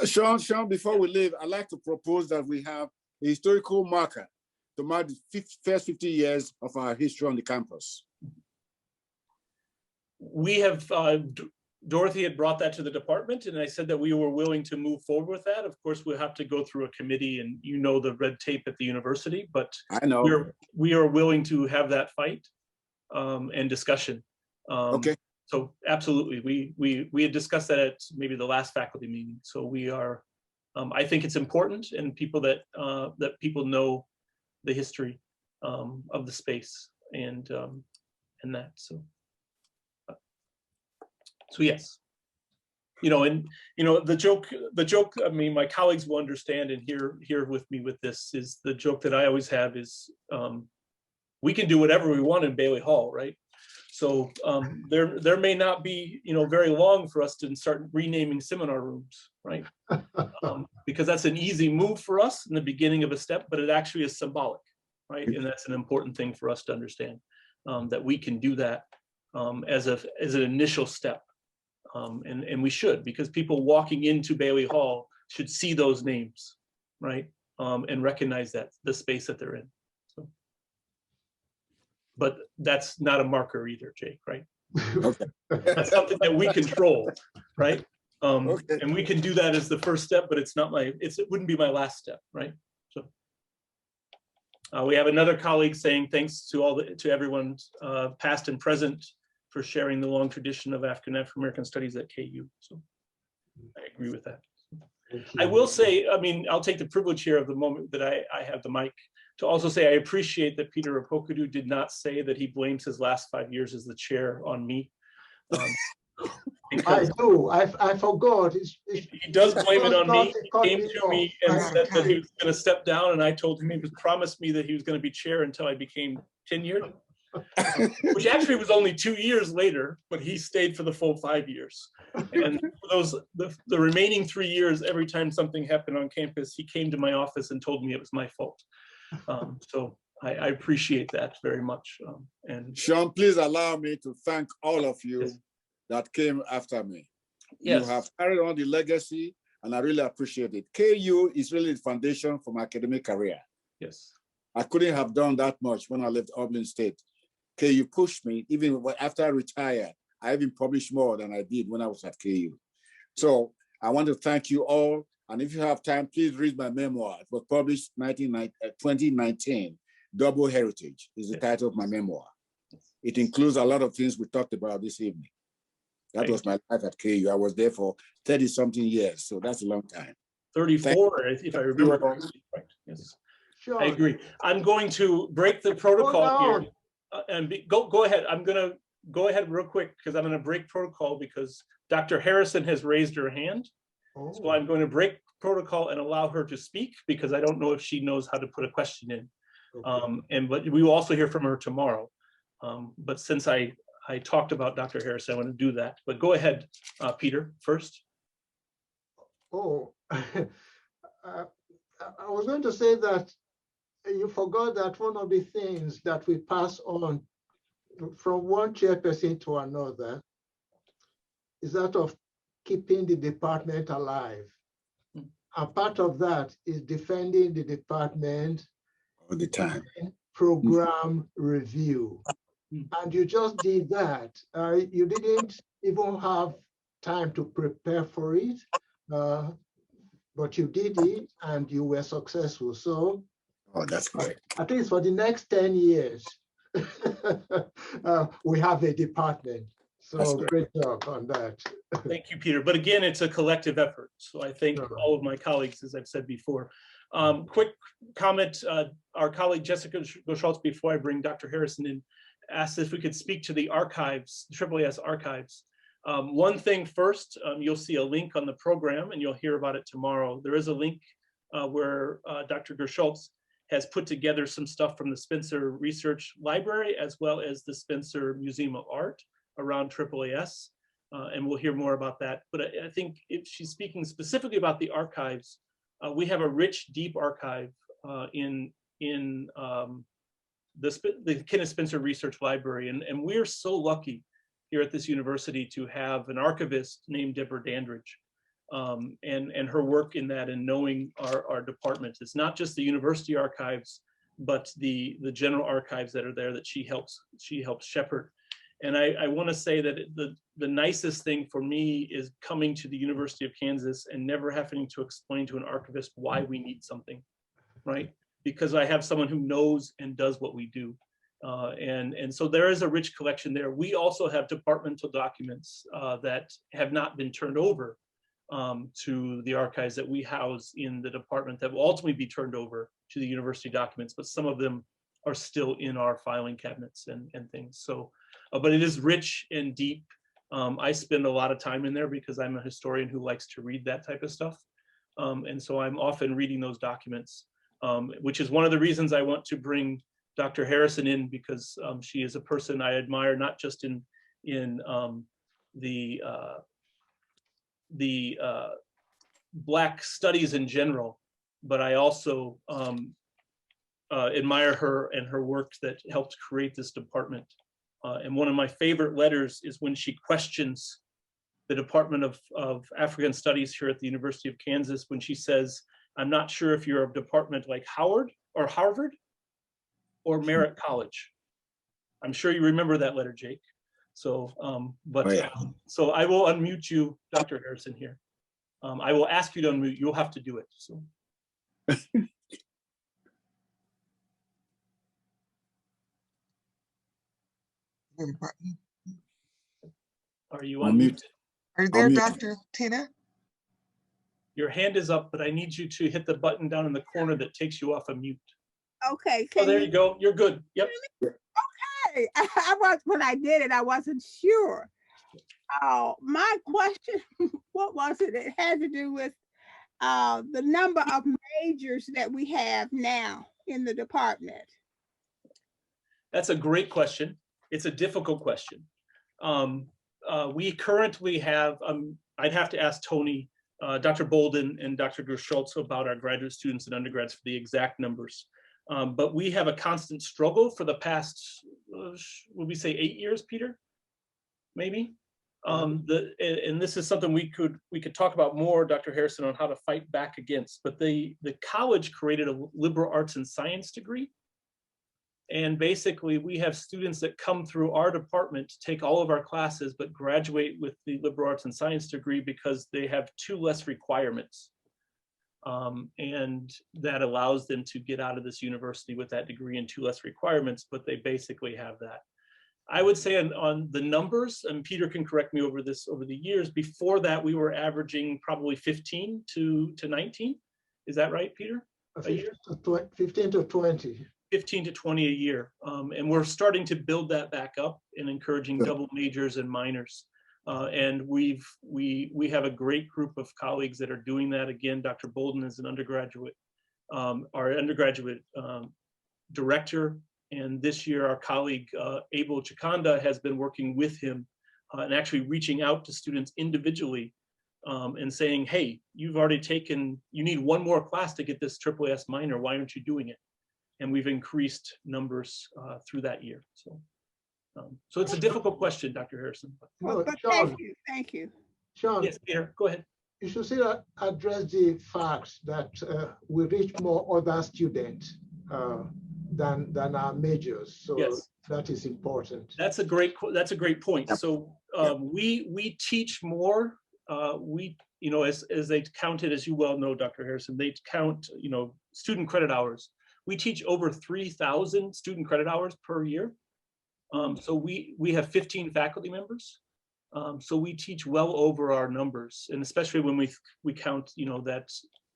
Speaker 7: Shawn, before we leave, I'd like to propose that we have a historical marker to mark the first 50 years of our history on the campus.
Speaker 2: We have, Dorothy had brought that to the department, and I said that we were willing to move forward with that. Of course, we'll have to go through a committee, and the red tape at the university, but
Speaker 7: I know
Speaker 2: we are willing to have that fight and discussion.
Speaker 7: Okay.
Speaker 2: So absolutely, we had discussed that at maybe the last faculty meeting. So we are, I think it's important, and people that people know the history of the space and that. So yes, the joke. I mean, my colleagues will understand and hear with me with this is the joke that I always have is we can do whatever we want in Bailey Hall, right? So there may not be very long for us to start renaming seminar rooms, right? Because that's an easy move for us in the beginning of a step, but it actually is symbolic, right? And that's an important thing for us to understand, that we can do that as an initial step, and we should, because people walking into Bailey Hall should see those names, right? And recognize that the space that they're in. But that's not a marker either, Jake, right?
Speaker 7: Okay.
Speaker 2: That's something that we control, right?
Speaker 7: Okay.
Speaker 2: And we can do that as the first step, but it wouldn't be my last step, right? So we have another colleague saying thanks to everyone past and present for sharing the long tradition of African Studies at KU. So I agree with that. I will say, I mean, I'll take the privilege here of the moment that I have the mic to also say I appreciate that Peter Ukpokodu did not say that he blames his last 5 years as the chair on me.
Speaker 9: I do. I forgot.
Speaker 2: He does blame it on me. He came
Speaker 9: me
Speaker 2: to me and said that he was going to step down, and I told him he was promised me that he was going to be chair until I became tenured, which actually was only 2 years later, but he stayed for the full 5 years. And for those the remaining 3 years, every time something happened on campus, he came to my office and told me it was my fault. So I appreciate that very much. And
Speaker 7: Shawn, please allow me to thank all of you that came after me.
Speaker 2: Yes.
Speaker 7: You have carried on the legacy, and I really appreciate it. KU is really the foundation for my academic career.
Speaker 2: Yes.
Speaker 7: I couldn't have done that much when I left Oblin State. KU pushed me, even after I retired. I even published more than I did when I was at KU. So I want to thank you all. And if you have time, please read my memoir. It was published 2019. Double Heritage is the title of my memoir. It includes a lot of things we talked about this evening. That was my life at KU. I was there for 30-something years, so that's a long time.
Speaker 2: 34, if I remember correctly. Right. Yes.
Speaker 9: Sure.
Speaker 2: I agree. I'm going to break the protocol here. And go ahead. I'm going to go ahead real quick because I'm going to break protocol because Dr. Harrison has raised her hand.
Speaker 9: Oh.
Speaker 2: So I'm going to break protocol and allow her to speak because I don't know if she knows how to put a question in.
Speaker 9: Okay.
Speaker 2: But we will also hear from her tomorrow. But since I talked about Dr. Harrison, I want to do that. But go ahead, Peter, first.
Speaker 9: Oh, I was going to say that you forgot that one of the things that we pass on from one chairperson to another is that of keeping the department alive. And part of that is defending the department
Speaker 7: All the time.
Speaker 9: program review. And you just did that. You didn't even have time to prepare for it, but you did it and you were successful. So
Speaker 7: that's great.
Speaker 9: At least for the next 10 years, we have a department. So great job on that.
Speaker 2: Thank you, Peter. But again, it's a collective effort. So I thank all of my colleagues, as I've said before. Quick comment, our colleague Jessica Schultz, before I bring Dr. Harrison in, asked if we could speak to the archives, AAAS archives. One thing first, you'll see a link on the program and you'll hear about it tomorrow. There is a link where Dr. Schultz has put together some stuff from the Spencer Research Library as well as the Spencer Museum of Art around AAAS. And we'll hear more about that. But I think if she's speaking specifically about the archives, we have a rich, deep archive in the Kenneth Spencer Research Library. And we're so lucky here at this university to have an archivist named Deborah Dandridge. And her work in that and knowing our department. It's not just the university archives, but the general archives that are there that she helps shepherd. And I want to say that the nicest thing for me is coming to the University of Kansas and never having to explain to an archivist why we need something, right? Because I have someone who knows and does what we do. And so there is a rich collection there. We also have departmental documents that have not been turned over to the archives that we house in the department that will ultimately be turned over to the university documents, but some of them are still in our filing cabinets and things. So, but it is rich and deep. I spend a lot of time in there because I'm a historian who likes to read that type of stuff. And so I'm often reading those documents, which is one of the reasons I want to bring Dr. Harrison in, because she is a person I admire, not just in the Black studies in general, but I also admire her and her work that helped create this department. And one of my favorite letters is when she questions the Department of African Studies here at the University of Kansas, when she says, I'm not sure if you're a department like Howard or Harvard or Merritt College. I'm sure you remember that letter, Jake. So, so I will unmute you, Dr. Harrison here. I will ask you to unmute. You'll have to do it. So. Are you
Speaker 7: On
Speaker 2: on
Speaker 7: mute.
Speaker 2: mute?
Speaker 6: Are you there,
Speaker 7: mute.
Speaker 6: Dr. Tina?
Speaker 2: Your hand is up, but I need you to hit the button down in the corner that takes you off of mute.
Speaker 10: Okay,
Speaker 2: Oh, there you go. You're good. Yep.
Speaker 10: okay. I was, when I did it, I wasn't sure. My question, what was it? It had to do with the number of majors that we have now in the department.
Speaker 2: That's a great question. It's a difficult question. We currently have, I'd have to ask Tony, Dr. Bolden and Dr. Gerschultz about our graduate students and undergrads for the exact numbers. But we have a constant struggle for the past, would we say 8 years, Peter? Maybe? And this is something we could talk about more, Dr. Harrison, on how to fight back against. But the college created a liberal arts and science degree. And basically, we have students that come through our department to take all of our classes, but graduate with the liberal arts and science degree because they have 2 less requirements. And that allows them to get out of this university with that degree and 2 less requirements, but they basically have that. I would say on the numbers, and Peter can correct me over the years, before that, we were averaging probably 15 to 19. Is that right, Peter?
Speaker 9: 15 to 20.
Speaker 2: 15 to 20 a year. And we're starting to build that back up and encouraging double majors and minors. And we have a great group of colleagues that are doing that. Again, Dr. Bolden is an undergraduate, our undergraduate director. And this year, our colleague, Abel Chikanda, has been working with him and actually reaching out to students individually and saying, hey, you've already taken, you need 1 more class to get this AAAS minor. Why aren't you doing it? And we've increased numbers through that year. So it's a difficult question, Dr. Harrison.
Speaker 10: But
Speaker 9: Shawn,
Speaker 10: thank you.
Speaker 9: Shawn,
Speaker 2: Yes, Peter, go ahead.
Speaker 9: you should see that address the fact that we reach more other students than our majors. So
Speaker 2: yes,
Speaker 9: that is important.
Speaker 2: that's a great point. Yep. So we teach more. As they counted, as you well know, Dr. Harrison, they count student credit hours. We teach over 3,000 student credit hours per year. So we have 15 faculty members. So we teach well over our numbers, and especially when we count, that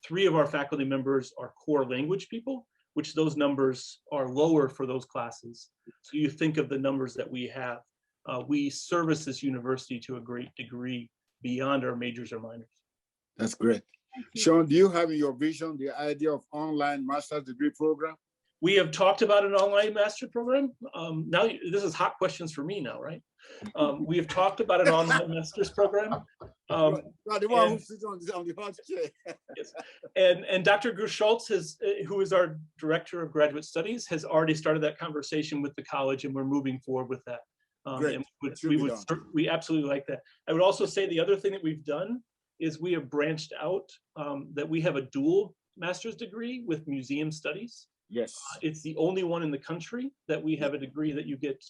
Speaker 2: 3 of our faculty members are core language people, which those numbers are lower for those classes. So you think of the numbers that we have. We service this university to a great degree beyond our majors or minors. That's great.
Speaker 7: Shawn, do you have in your vision the idea of online master's degree program?
Speaker 2: We have talked about an online master program. Now, this is hot questions for me now, right? We have talked about an online master's program.
Speaker 7: The one who sits on the hot chair.
Speaker 2: Yes. And Dr. Gerschultz, who is our Director of Graduate Studies, has already started that conversation with the college, and we're moving forward with that. And we absolutely like that. I would also say the other thing that we've done is we have branched out, that we have a dual master's degree with museum studies.
Speaker 7: Yes.
Speaker 2: It's the only one in the country that we have a degree that you get,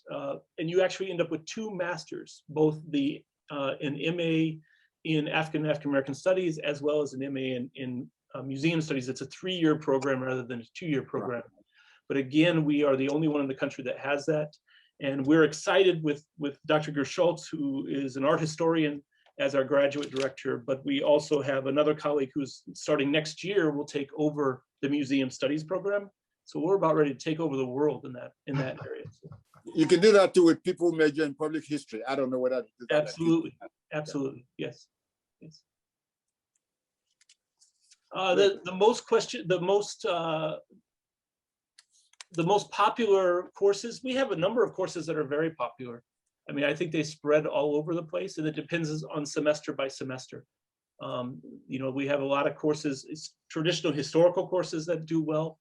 Speaker 2: and you actually end up with 2 masters, both an MA in African-American Studies, as well as an MA in museum studies. It's a 3-year program rather than a 2-year program. Right. But again, we are the only one in the country that has that. And we're excited with Dr. Gerschultz, who is an art historian, as our graduate director, but we also have another colleague who's starting next year will take over the museum studies program. So we're about ready to take over the world in that area.
Speaker 7: You can do that too with people major in public history. I don't know whether to do that.
Speaker 2: Absolutely, absolutely, yes. The most popular courses, we have a number of courses that are very popular. I mean, I think they spread all over the place, and it depends on semester by semester. We have a lot of courses, it's traditional historical courses that do well.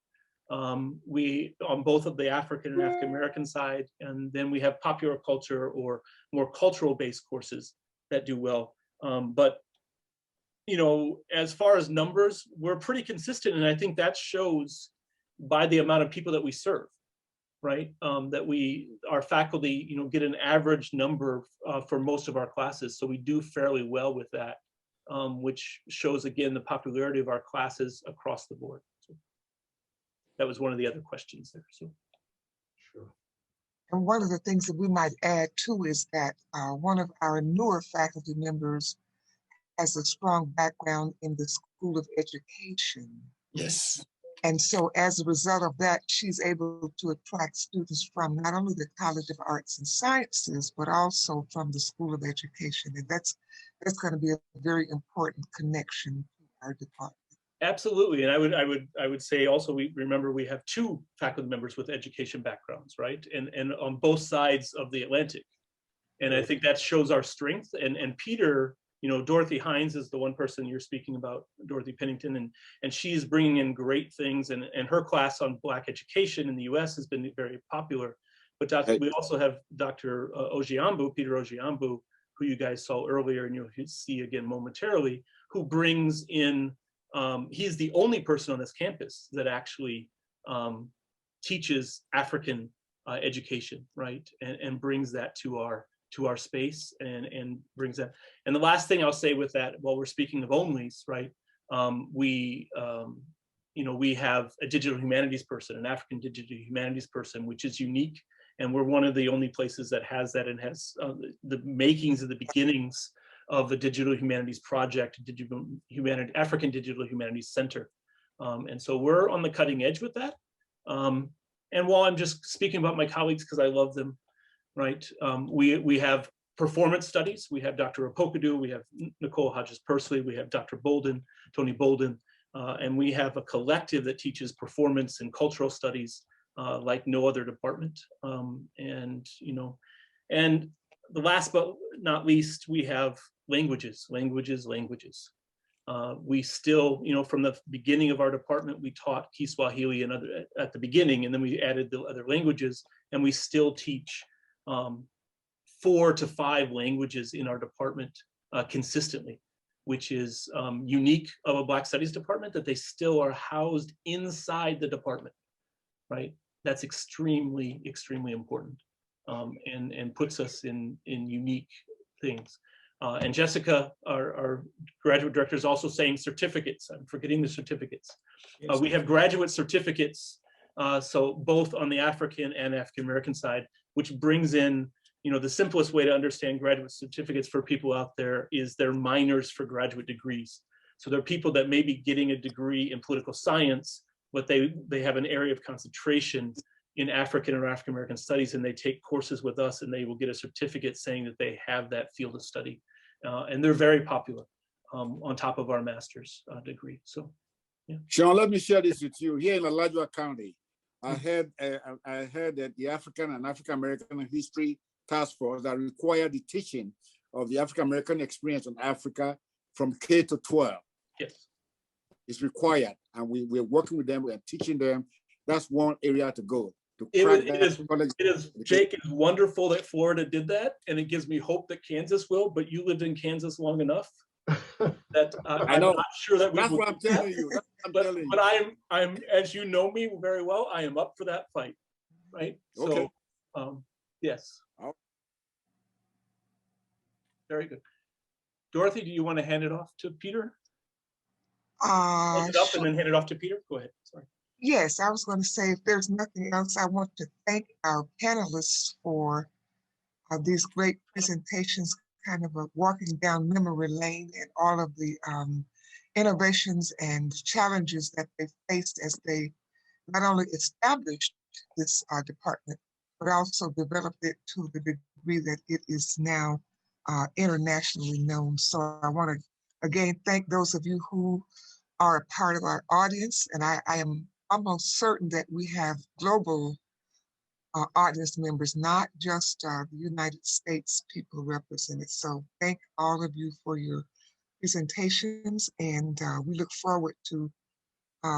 Speaker 2: We on both of the African and African American side, and then we have popular culture or more cultural based courses that do well. But as far as numbers, we're pretty consistent, and I think that shows by the amount of people that we serve. Right, that our faculty, get an average number for most of our classes, so we do fairly well with that, which shows again the popularity of our classes across the board. So that was one of the other questions there. So,
Speaker 9: sure.
Speaker 6: And one of the things that we might add too is that one of our newer faculty members has a strong background in the School of Education.
Speaker 7: Yes.
Speaker 6: And so as a result of that, she's able to attract students from not only the College of Arts and Sciences, but also from the School of Education. And that's going to be a very important connection to our department.
Speaker 2: Absolutely, and I would say also we have 2 faculty members with education backgrounds, right? And on both sides of the Atlantic, and I think that shows our strength. And Peter, you know, Dorthy Hines is the one person you're speaking about, Dorthy Pennington, and she's bringing in great things, and her class on Black education in the U.S. has been very popular. But we also have Dr. Ojiambo, Peter Ojiambo, who you guys saw earlier, and you'll see again momentarily, who brings in. He's the only person on this campus that actually teaches African education, right? And brings that to our space and brings that. And the last thing I'll say with that, while we're speaking of onlys, right? We have a digital humanities person, an African digital humanities person, which is unique. And we're one of the only places that has that and has the makings of the beginnings of the Digital Humanities Project, African Digital Humanities Center. And so we're on the cutting edge with that. And while I'm just speaking about my colleagues, because I love them, right? We have performance studies. We have Dr. Ukpokodu, we have Nicole Hodges-Pursley, we have Dr. Bolden, Tony Bolden, and we have a collective that teaches performance and cultural studies like no other department. And the last but not least, we have languages. We still, from the beginning of our department, we taught Kiswahili and other at the beginning, and then we added the other languages, and we still teach 4 to 5 languages in our department consistently, which is unique of a Black Studies department, that they still are housed inside the department, right? That's extremely, extremely important. And puts us in unique things. And Jessica, our graduate director, is also saying certificates. I'm forgetting the certificates. Yes. We have graduate certificates, so both on the African and African American side, which brings in, the simplest way to understand graduate certificates for people out there is they're minors for graduate degrees. So they're people that may be getting a degree in political science, but they have an area of concentration in African or African American studies, and they take courses with us, and they will get a certificate saying that they have that field of study. And they're very popular on top of our master's degree. So, yeah.
Speaker 7: Shawn, let me share this with you. Here in Alajua County, I heard that the African and African American History Task Force that require the teaching of the African American experience in Africa from K to 12.
Speaker 2: Yes.
Speaker 7: It's required, and we're working with them, we're teaching them. That's one area to go.
Speaker 2: It is, Jake, it's wonderful that Florida did that, and it gives me hope that Kansas will, but you lived in Kansas long enough that I'm not sure that we
Speaker 7: That's
Speaker 2: will.
Speaker 7: what I'm telling you.
Speaker 2: But I'm, as you know me very well, I am up for that fight, right?
Speaker 7: Okay.
Speaker 2: So, yes.
Speaker 7: Oh.
Speaker 2: Very good. Dorothy, do you want to hand it off to Peter? Hold it up and then hand it off to Peter? Go ahead, sorry.
Speaker 6: Yes, I was going to say, if there's nothing else, I want to thank our panelists for these great presentations, kind of walking down memory lane, and all of the innovations and challenges that they faced as they not only established this department, but also developed it to the degree that it is now internationally known. So I want to again thank those of you who are a part of our audience, and I am almost certain that we have global audience members, not just the United States people represented. So thank all of you for your presentations, and we look forward to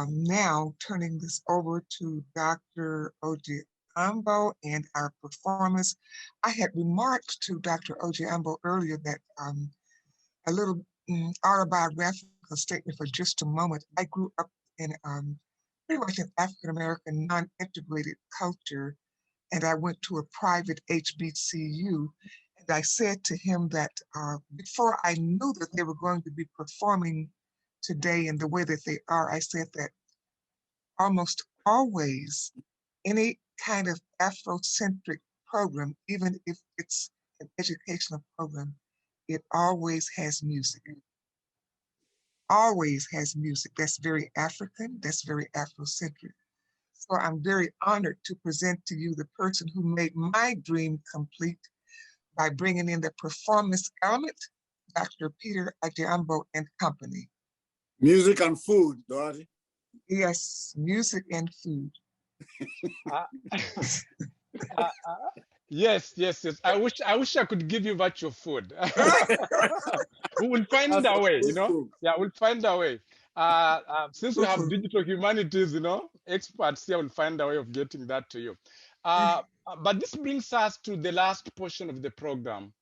Speaker 6: now turning this over to Dr. Ojiambo and our performance. I had remarked to Dr. Ojiambo earlier that a little autobiographical statement for just a moment. I grew up in pretty much an African-American non-integrated culture, and I went to a private HBCU, and I said to him that before I knew that they were going to be performing today in the way that they are, I said that almost always any kind of Afrocentric program, even if it's an educational program, it always has music. Always has music. That's very African, that's very Afrocentric. So I'm very honored to present to you the person who made my dream complete by bringing in the performance element, Dr. Peter Ojiambo and company.
Speaker 7: Music and food, Dorothy.
Speaker 6: Yes, music and food.
Speaker 4: Yes. I wish I could give you virtual food. We will find a way, you know. Yeah, we'll find a way. Since we have digital humanities, you know, experts here will find a way of getting that to you. But this brings us to the last portion of the program.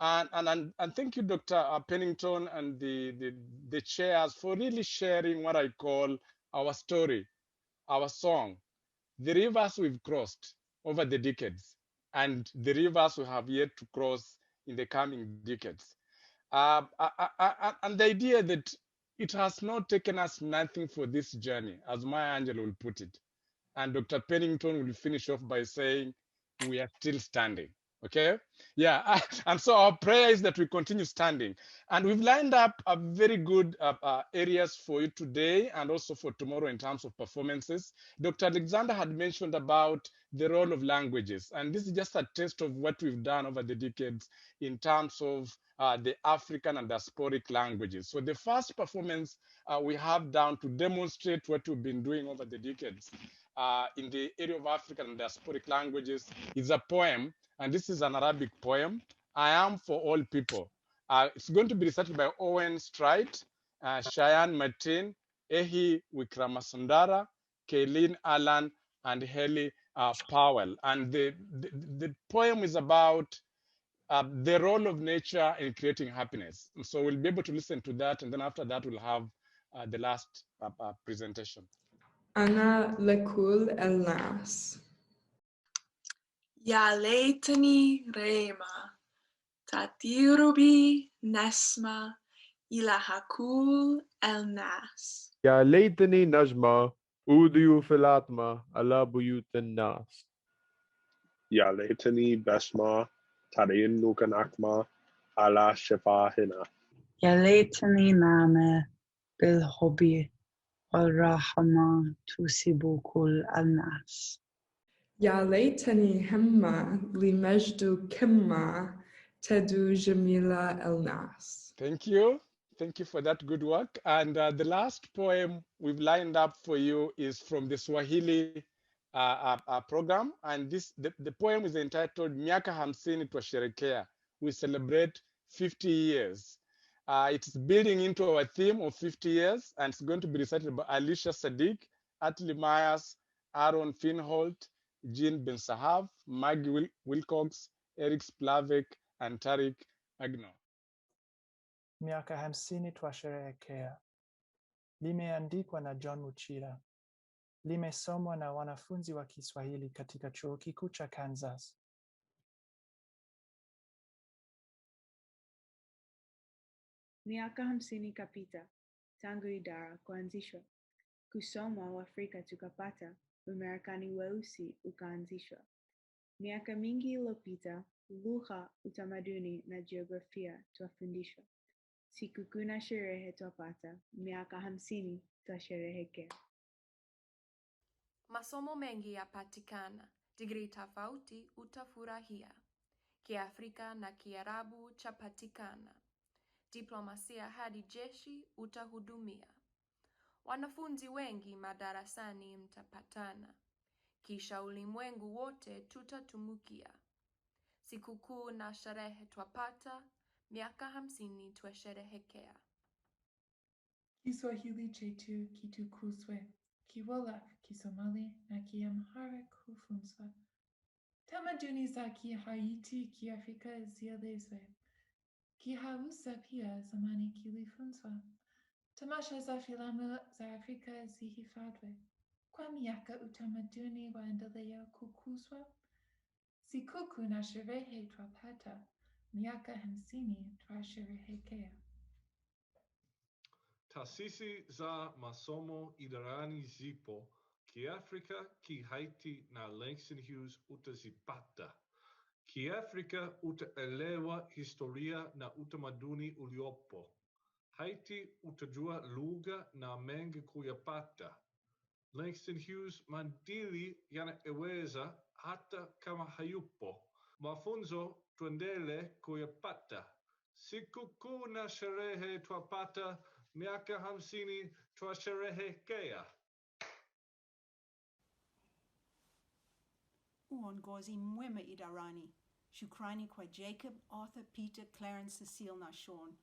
Speaker 4: And thank you, Dr. Pennington and the chairs for really sharing what I call our story, our song, the rivers we've crossed over the decades, and the rivers we have yet to cross in the coming decades. And the idea that it has not taken us nothing for this journey, as Maya Angelou will put it. And Dr. Pennington will finish off by saying, we are still standing. Okay, yeah, and so our prayer is that we continue standing. And we've lined up a very good areas for you today and also for tomorrow in terms of performances. Dr. Alexander had mentioned about the role of languages, and this is just a taste of what we've done over the decades in terms of the African and diasporic languages. So the first performance we have down to demonstrate what we've been doing over the decades in the area of African and diasporic languages is a poem. And this is an Arabic poem, I Am for All People. It's going to be recited by Owen, Strite, Shayan, Mateen, Wickramasundara, Kailyn, Alan, and Halie Powell. And the poem is about the role of nature in creating happiness. And so we'll be able to listen to that. And then after that, we'll have the last presentation.
Speaker 11: أنا لكل الناس.
Speaker 12: يا ليتني ريما تطير بي نسمة إلى كل الناس.
Speaker 13: يا ليتني نجمة أضيء في العتمة على بيوت الناس.
Speaker 14: يا ليتني بسمة ترين كنعكمة على شفاهنا.
Speaker 15: يا ليتني نعمة بالحب والرحمة تصيب كل الناس.
Speaker 11: يا ليتني همة لمجد كما تدو جميلة الناس.
Speaker 4: Thank you. Thank you for that good work. And the last poem we've lined up for you is from the Swahili program. And the poem is entitled Miaka Hamsini Twasherekea. We celebrate 50 years. It's building into our theme of 50 years, and it's going to be recited by Alicia Sadiq, Atli Myers, Aaron Finholt, Jean Ben Sahav, Maggie Wilcox, Eric Splavek, and Tariq Agno.
Speaker 16: Miaka hamsini twasherehekea. Limeandikwa na John Muchira. Limesomwa na wanafunzi wa Kiswahili katika chuo kikuu cha Kansas.
Speaker 17: Miaka hamsini kapita, tangu idara kuanzishwa. Kusoma Waafrika tukapata, Umarekani weusi ukaanzishwa. Miaka mingi iliyopita, lugha, utamaduni na jiografia twafundishwa. Sikukuu na sherehe twapata, miaka hamsini twasherehekea.
Speaker 18: Masomo mengi yapatikana, digrii tofauti utafurahia. Kiafrika na Kiarabu chapatikana. Diplomasia hadi jeshi utahudumia. Wanafunzi wengi madarasani mtapatana. Kisha ulimwengu wote tutatumukia. Sikukuu na sherehe twapata, miaka hamsini twasherehekea.
Speaker 19: Kiswahili chetu kitukuzwe, Kiwolof, Kisomali na Kiamharic hufunzwa. Tamaduni za Kihaiti, Kiafrika zielezwe. Kihausa pia zamani kilifunzwa. Tamasha za filamu za Afrika zihifadhiwe. Kwa miaka utamaduni waendelea kukuzwa. Sikukuu na sherehe twapata, miaka hamsini twasherehekea.
Speaker 20: Taasisi za masomo idarani zipo, Kiafrika, Kihaiti na Langston Hughes utazipata.
Speaker 21: Kiafrika utaelewa historia na utamaduni uliopo. Haiti utajua lugha na mengi kuyapata. Langston Hughes maadili yanaweza hata kama hayupo. Mafunzo tuendelee kuyapata. Sikukuu na sherehe twapata, miaka 50 twasherehekea.
Speaker 22: Uongozi mwema idarani. Shukrani kwa Jacob, Arthur, Peter, Clarence, Cécile na Shawn.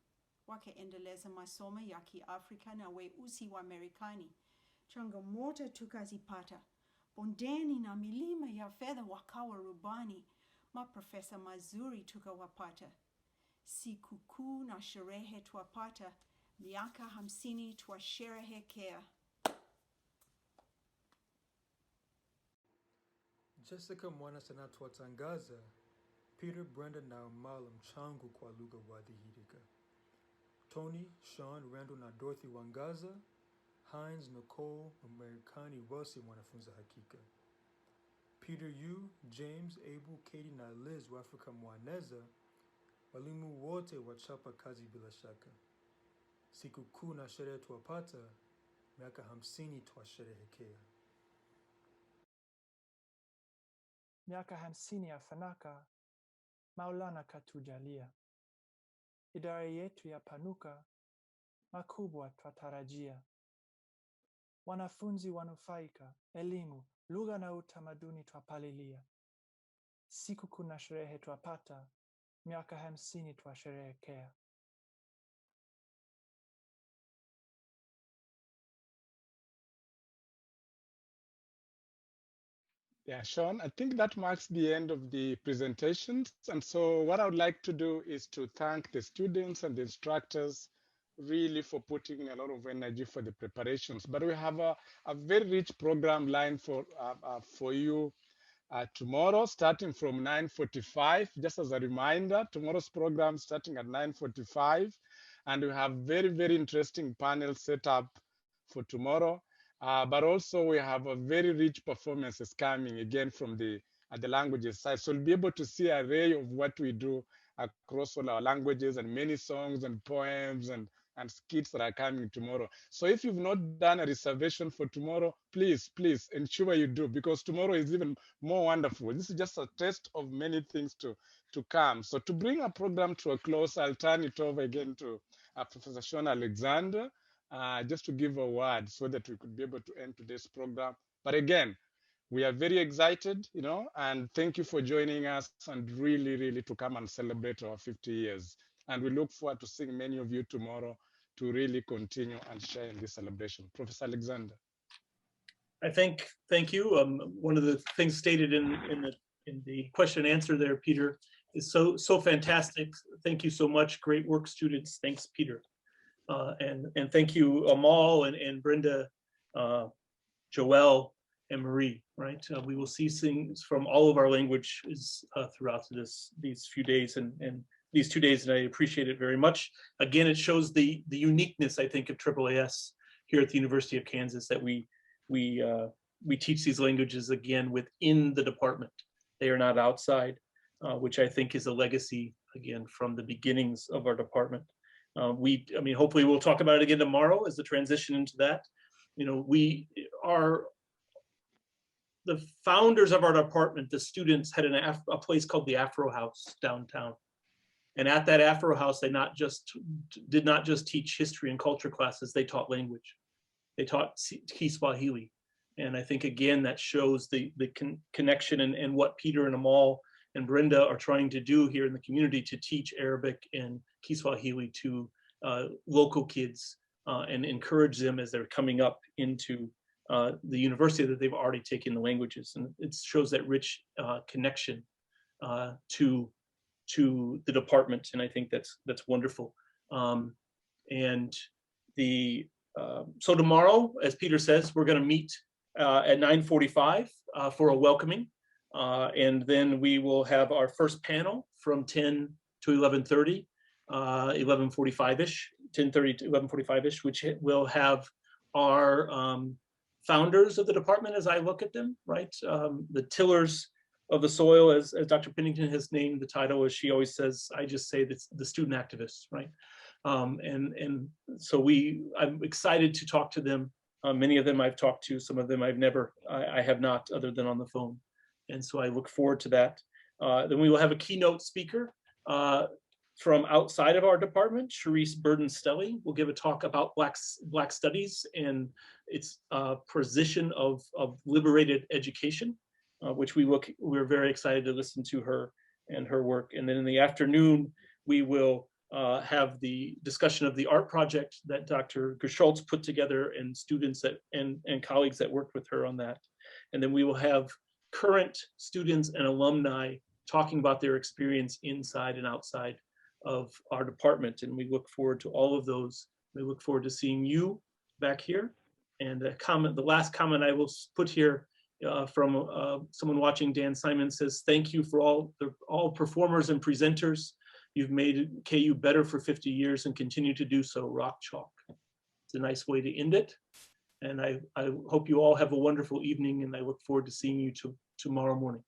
Speaker 22: Wakaendeleza masomo ya Kiafrika na weusi wa Marekani. Changamoto tukazipata. Bondeni na milima ya fedha wakawa rubani. Maprofesa mazuri tukawapata. Sikukuu na sherehe twapata. Miaka 50 twasherehekea.
Speaker 23: Jessica mwana sana twatangaza. Peter, Brenda na Malam changu kwa lugha wadhihirika. Tony, Shawn, Randall na Dorthy wangaza. Hines, Nicole, Amerikani wasi mwanafunza hakika. Peter, you, James, Abel, Katie na Liz wa Afrika mwaneza. Walimu wote wachapa kazi bila shaka. Sikukuu na sherehe twapata. Miaka 50 twasherehekea.
Speaker 16: Miaka 50 ya fanaka, Maulana katujalia. Idara yetu ya panuka, makubwa twatarajia. Wanafunzi wanufaika, elimu, lugha na utamaduni twapalilia. Sikukuu na sherehe twapata, miaka 50 twasherehekea.
Speaker 4: Yeah, Shawn, I think that marks the end of the presentations. And so what I would like to do is to thank the students and the instructors really for putting a lot of energy for the preparations. But we have a very rich program line for you tomorrow, starting from 9:45. Just as a reminder, tomorrow's program starting at 9:45. And we have very, very interesting panel set up for tomorrow. But also we have a very rich performances coming again from the languages side. So you'll be able to see an array of what we do across all our languages and many songs and poems and skits that are coming tomorrow. So if you've not done a reservation for tomorrow, please ensure you do, because tomorrow is even more wonderful. This is just a taste of many things to come. So to bring our program to a close, I'll turn it over again to Professor Shawn Alexander, just to give a word so that we could be able to end today's program. But again, we are very excited, and thank you for joining us and really, really to come and celebrate our 50 years. And we look forward to seeing many of you tomorrow to really continue and share in this celebration. Professor Alexander.
Speaker 2: Thank you. One of the things stated in the question and answer there, Peter, is so fantastic. Thank you so much. Great work, students. Thanks, Peter. And thank you, Amal and Brenda, Joelle, and Marie, right? We will see things from all of our languages throughout these few days and these 2 days, and I appreciate it very much. Again, it shows the uniqueness, I think, of AAAS here at the University of Kansas, that we teach these languages again within the department. They are not outside, which I think is a legacy again from the beginnings of our department. Hopefully we'll talk about it again tomorrow as the transition into that. We are the founders of our department. The students had a place called the Afro House downtown. And at that Afro House, they did not just teach history and culture classes, they taught language. They taught Kiswahili. And I think, again, that shows the connection and what Peter and Amal and Brenda are trying to do here in the community to teach Arabic and Kiswahili to local kids and encourage them as they're coming up into the university that they've already taken the languages. And it shows that rich connection to the department, and I think that's wonderful. So tomorrow, as Peter says, we're going to meet at 9:45 for a welcoming, and then we will have our first panel from 10 to 11:30, 11:45-ish, 10:30 to 11:45-ish, which will have our founders of the department as I look at them, right? The Tillers the soil, as Dr. Pennington has named the title, as she always says, I just say that's the student activists, right? And so I'm excited to talk to them. Many of them I've talked to, some of them I have not, other than on the phone. And so I look forward to that. Then we will have a keynote speaker from outside of our department. Sharice Burden-Stelly will give a talk about Black Studies and its position of liberated education, which we're very excited to listen to her and her work. And then in the afternoon, we will have the discussion of the art project that Dr. Gerschultz put together and students and colleagues that worked with her on that. And then we will have current students and alumni talking about their experience inside and outside of our department. And we look forward to all of those. We look forward to seeing you back here. And the last comment I will put here from someone watching, Dan Simon says, thank you for all performers and presenters. You've made KU better for 50 years and continue to do so, rock chalk. It's a nice way to end it. And I hope you all have a wonderful evening, and I look forward to seeing you tomorrow morning.